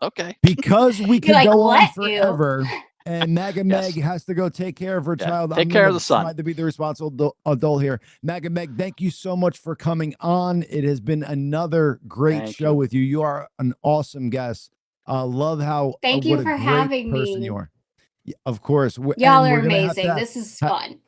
Okay. Because we could go on forever. And MagaMeg has to go take care of her child. Take care of the son. To be the responsible adult here. MagaMeg, thank you so much for coming on. It has been another great show with you. You are an awesome guest. Love how thank you for having me. You are. Yeah, of course. Y'all are amazing. This is fun.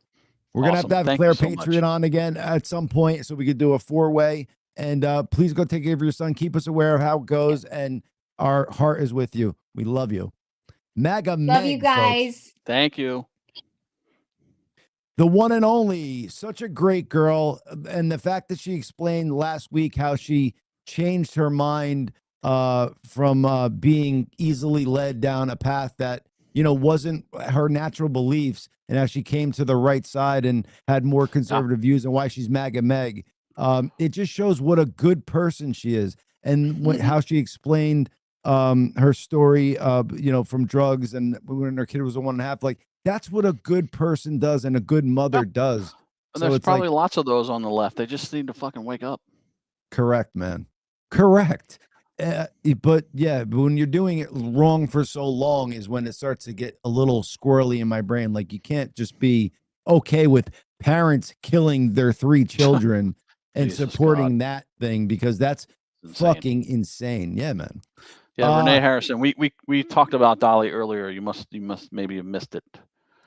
We're gonna have to have Claire Patriot on again at some point so we could do a 4-way. And please go take care of your son. Keep us aware of how it goes. And our heart is with you. We love you. MagaMeg. Love you guys. Folks. Thank you. The one and only, such a great girl. And the fact that she explained last week how she changed her mind from being easily led down a path that, wasn't her natural beliefs, and how she came to the right side and had more conservative views, and why she's MagaMeg. It just shows what a good person she is, and how she explained her story, from drugs, and when her kid was a 1.5. Like, that's what a good person does and a good mother does. And So there's it's probably lots of those on the left. They just need to fucking wake up. Correct, man. Correct. But when you're doing it wrong for so long is when it starts to get a little squirrely in my brain. Like, you can't just be okay with parents killing their 3 children and supporting that thing, because that's fucking insane. Yeah, man. Yeah, Renee Harrison. We talked about Dolly earlier. You must maybe have missed it.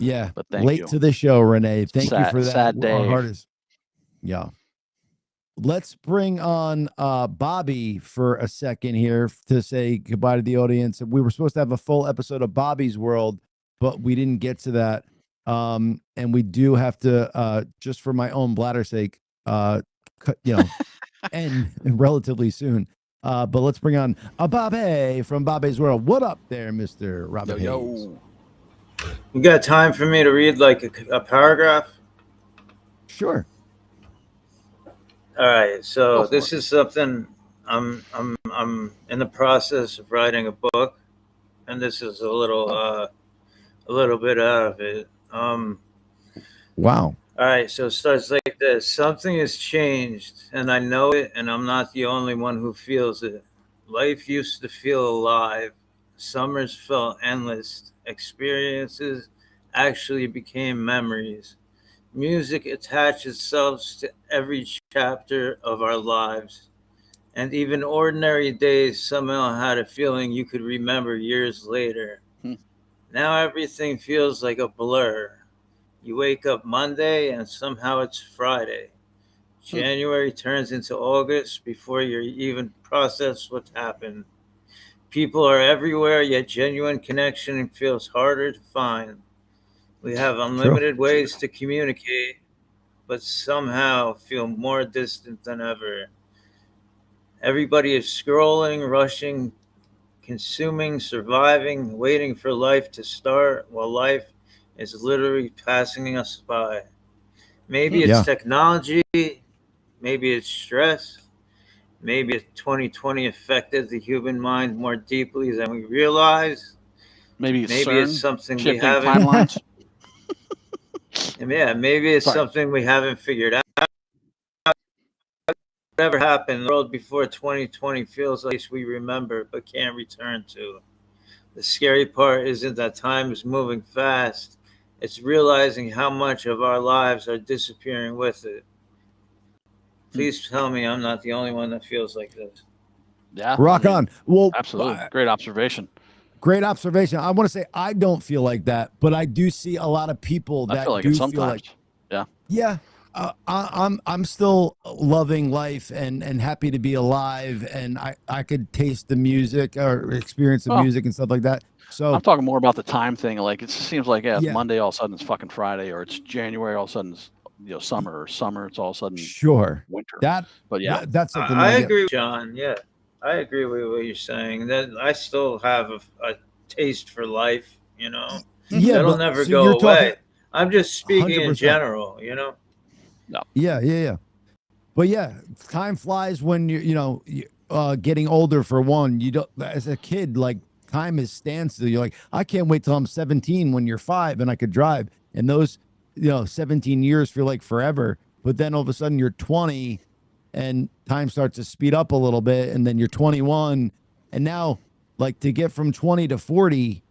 Yeah, but thank late you. to the show, Renee. Thank you for that. Sad day. Our heart is, yeah. Let's bring on Bobby for a second here to say goodbye to the audience. We were supposed to have a full episode of Bobby's World, but we didn't get to that. And we do have to, just for my own bladder's sake, end relatively soon. But let's bring on Bobby from Bobby's World. What up there, Mr. Robert Hayes? You got time for me to read like a paragraph? Sure. All right. So this is something I'm in the process of writing a book, and this is a little bit out of it. Wow. All right. So it starts like this: something has changed, and I know it, and I'm not the only one who feels it. Life used to feel alive. Summers felt endless. Experiences actually became memories. Music attached itself to every chapter of our lives. And even ordinary days somehow had a feeling you could remember years later. Now everything feels like a blur. You wake up Monday and somehow it's Friday. January turns into August before you even process what's happened. People are everywhere, yet genuine connection feels harder to find. We have unlimited ways to communicate, but somehow feel more distant than ever. Everybody is scrolling, rushing, consuming, surviving, waiting for life to start, while life is literally passing us by. Maybe it's technology, maybe it's stress. Maybe 2020 affected the human mind more deeply than we realize. Maybe it's something we haven't. Timelines. Maybe it's something we haven't figured out. Whatever happened, the world before 2020 feels like we remember but can't return to. The scary part isn't that time is moving fast. It's realizing how much of our lives are disappearing with it. Please tell me I'm not the only one that feels like this. Yeah. Rock on. Well, absolutely. Great observation. Great observation. I want to say I don't feel like that, but I do see a lot of people that feel feel like. Yeah. I'm still loving life and happy to be alive, and I could taste the music or experience the music and stuff like that. So I'm talking more about the time thing. Like, it seems like it's Monday, all of a sudden it's fucking Friday, or it's January, all of a sudden it's summer, or summer, it's all of a sudden winter. That's something I agree with John. Yeah, I agree with what you're saying. That I still have a taste for life. That'll never go away. I'm just speaking 100%. In general. No. Yeah. But time flies when you're getting older. For one, you don't, as a kid, like, time is standstill. You're like, I can't wait till I'm 17 when you're 5 and I could drive. And those 17 years feel like forever. But then all of a sudden you're 20 and time starts to speed up a little bit, and then you're 21, and now, like, to get from 20 to 40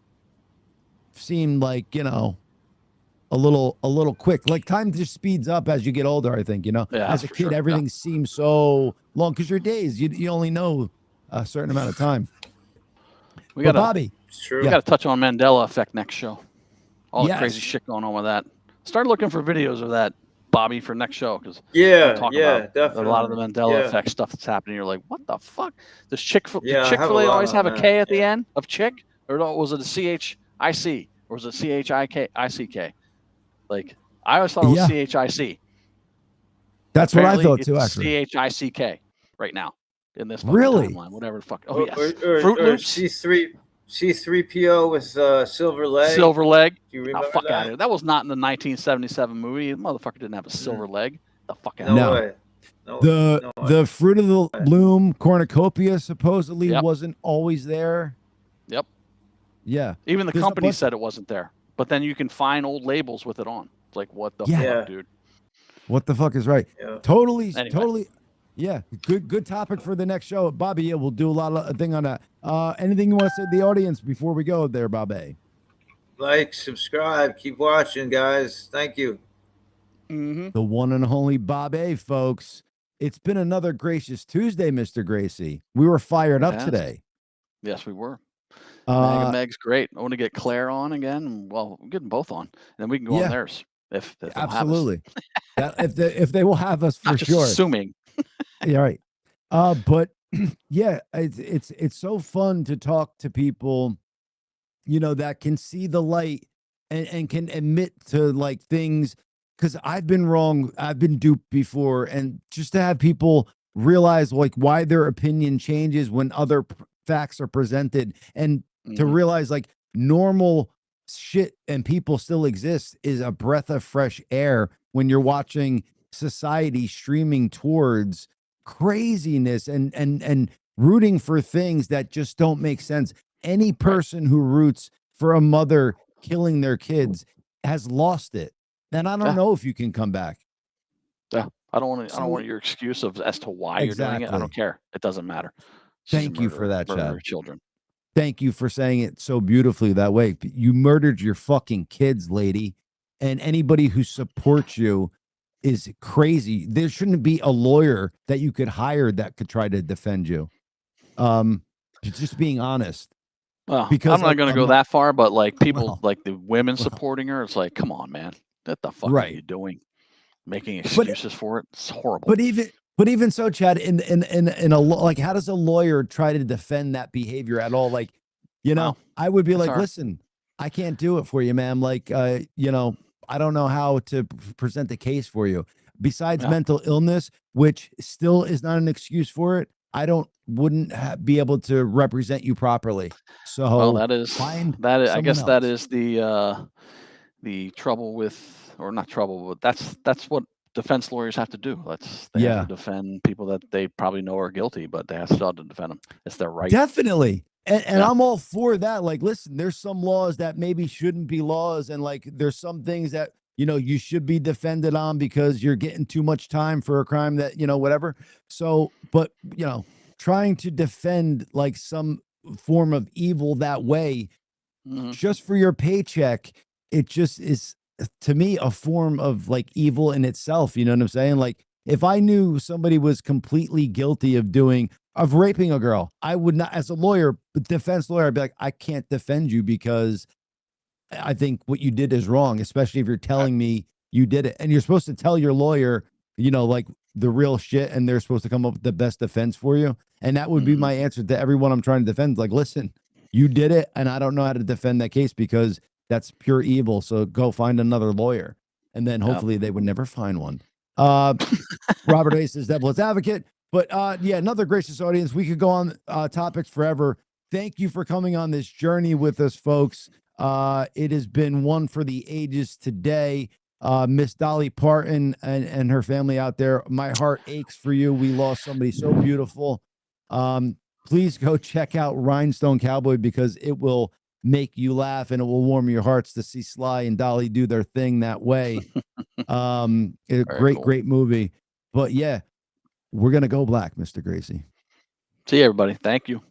seemed like a little quick. Like, time just speeds up as you get older, I think. As a kid, everything seems so long because your days, you only know a certain amount of time. Bobby, we got to touch on Mandela effect next show. All the crazy shit going on with that. Start looking for videos of that, Bobby, for next show, because definitely a lot of the Mandela effect stuff that's happening. You're like, what the fuck? Does Chick-fil-A always have a K at the end of chick, or was it a CH C, or was it CHICK? Like I always thought it was Yeah. CHIC. That's what I Apparently, thought too, it's actually. CHICK right now in this fucking Really? timeline. Whatever the fuck. Oh yes, Or Fruit Loops, C3PO with Silver Leg. Silver Leg. Do you Oh, remember fuck that? out of here. That was not in the 1977 movie. The motherfucker didn't have a silver leg. The fuck out. No of here. way. No, The no way. the Fruit of the Loom cornucopia supposedly Yep. wasn't always there. Yep. Yeah. Even the There's a company bunch- said it wasn't there. But then you can find old labels with it on. It's like, what the Yeah. fuck, dude? What the fuck is right? Yeah. Totally, Anyway. totally. Yeah, good topic for the next show, Bobby. Yeah, we'll do a lot of thing on that. Anything you want to say to the audience before we go there, Bobby? Like, subscribe, keep watching, guys. Thank you. Mm-hmm. The one and only Bobby, folks. It's been another gracious Tuesday, Mr. Gracie. We were fired up Yes. today. Yes, we were. Uh, MagaMeg's great. I want to get Claire on again. Well, we'll get them both on, and then we can go Yeah. on theirs if they'll have us. absolutely. If they will have us for Not just sure. assuming. Yeah, right. But yeah, it's so fun to talk to people, that can see the light and can admit to like things, because I've been wrong, I've been duped before, and just to have people realize like why their opinion changes when other facts are presented, and to Mhm. realize like normal shit and people still exist is a breath of fresh air when you're watching society streaming towards craziness and rooting for things that just don't make sense. Any person who roots for a mother killing their kids has lost it. And I don't Yeah. know if you can come back. Yeah, I don't want to. I don't So- want your excuse of as to why you're doing it. I Exactly. don't care. It doesn't matter. She's a Thank you for that, murderer of Chad. children. Thank you for saying it so beautifully that way. You murdered your fucking kids, lady. And anybody who supports you is crazy. There shouldn't be a lawyer that you could hire that could try to defend you. Just being honest. Well, Because I'm not going to go that far, but like people, Well, like the women well. supporting her, it's like, come on, man, what the fuck are Right. you doing? Making excuses for it? It's horrible. But even so, Chad, in a like, how does a lawyer try to defend that behavior at all? Like, Wow. I would be That's like, hard. listen, I can't do it for you, ma'am. Like, I don't know how to present the case for you. Besides Yeah. mental illness, which still is not an excuse for it, wouldn't be able to represent you properly. So Well, that is find that. I guess someone that else. is the trouble with, or not trouble, but that's what defense lawyers have to do. They Yeah. have to defend people that they probably know are guilty, but they have still to defend them. It's their right. Definitely. And Yeah. I'm all for that. Like, listen, there's some laws that maybe shouldn't be laws. And like, there's some things that, you should be defended on because you're getting too much time for a crime that, whatever. So, but, trying to defend like some form of evil that way, Mhm. just for your paycheck, it just is to me a form of like evil in itself. You know what I'm saying? Like, if I knew somebody was completely guilty of raping a girl, I would not, as a lawyer, defense lawyer, I'd be like, I can't defend you because I think what you did is wrong, especially if you're telling me you did it. And you're supposed to tell your lawyer, like the real shit, and they're supposed to come up with the best defense for you. And that would be Mhm. my answer to everyone I'm trying to defend. Like, listen, you did it, and I don't know how to defend that case because that's pure evil. So go find another lawyer. And then hopefully they would never find one. Robert Ace is Devil's Advocate. But yeah, another gracious audience. We could go on topics forever. Thank you for coming on this journey with us, folks. It has been one for the ages today. Miss Dolly Parton and her family out there, my heart aches for you. We lost somebody so beautiful. Please go check out Rhinestone Cowboy because it will make you laugh and it will warm your hearts to see Sly and Dolly do their thing that way. A great, cool. great movie. But yeah, we're going to go black, Mr. Gracie. See you, everybody. Thank you.